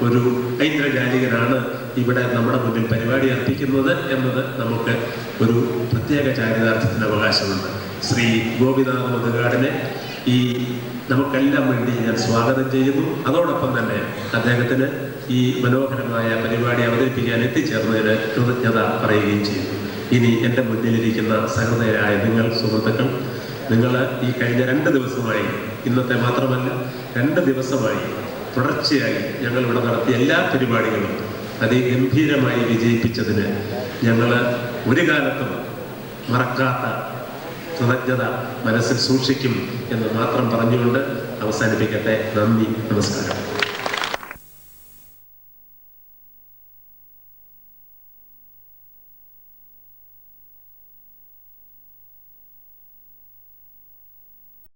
Speaker 7: ഒരു ഐന്ദ്രജാലികനാണ് ഇവിടെ നമ്മുടെ മുന്നിൽ പരിപാടി അർപ്പിക്കുന്നത് എന്നത് നമുക്ക് ഒരു പ്രത്യേക ചാരിതാർത്ഥ്യത്തിന് അവകാശമുണ്ട്. ശ്രീ ഗോപിനാഥ് മുതുകാടിനെ ഈ നമുക്കെല്ലാം വേണ്ടി ഞാൻ സ്വാഗതം ചെയ്യുന്നു. അതോടൊപ്പം തന്നെ അദ്ദേഹത്തിന് ഈ മനോഹരമായ പരിപാടി അവതരിപ്പിക്കാൻ എത്തിച്ചേർന്നതിന് കൃതജ്ഞത പറയുകയും ചെയ്യുന്നു. ഇനി എൻ്റെ മുന്നിലിരിക്കുന്ന സഹൃദയരായ നിങ്ങൾ സുഹൃത്തുക്കൾ, നിങ്ങൾ ഈ കഴിഞ്ഞ 2 ദിവസമായി, ഇന്നത്തെ മാത്രമല്ല 2 ദിവസമായി തുടർച്ചയായി ഞങ്ങളിവിടെ നടത്തിയ എല്ലാ പരിപാടികളും അതിഗംഭീരമായി വിജയിപ്പിച്ചതിന് ഞങ്ങൾ ഒരു കാലത്തും മറക്കാത്ത കൃതജ്ഞത മനസ്സിൽ സൂക്ഷിക്കും എന്ന് മാത്രം പറഞ്ഞുകൊണ്ട് അവസാനിപ്പിക്കട്ടെ. നന്ദി, നമസ്കാരം.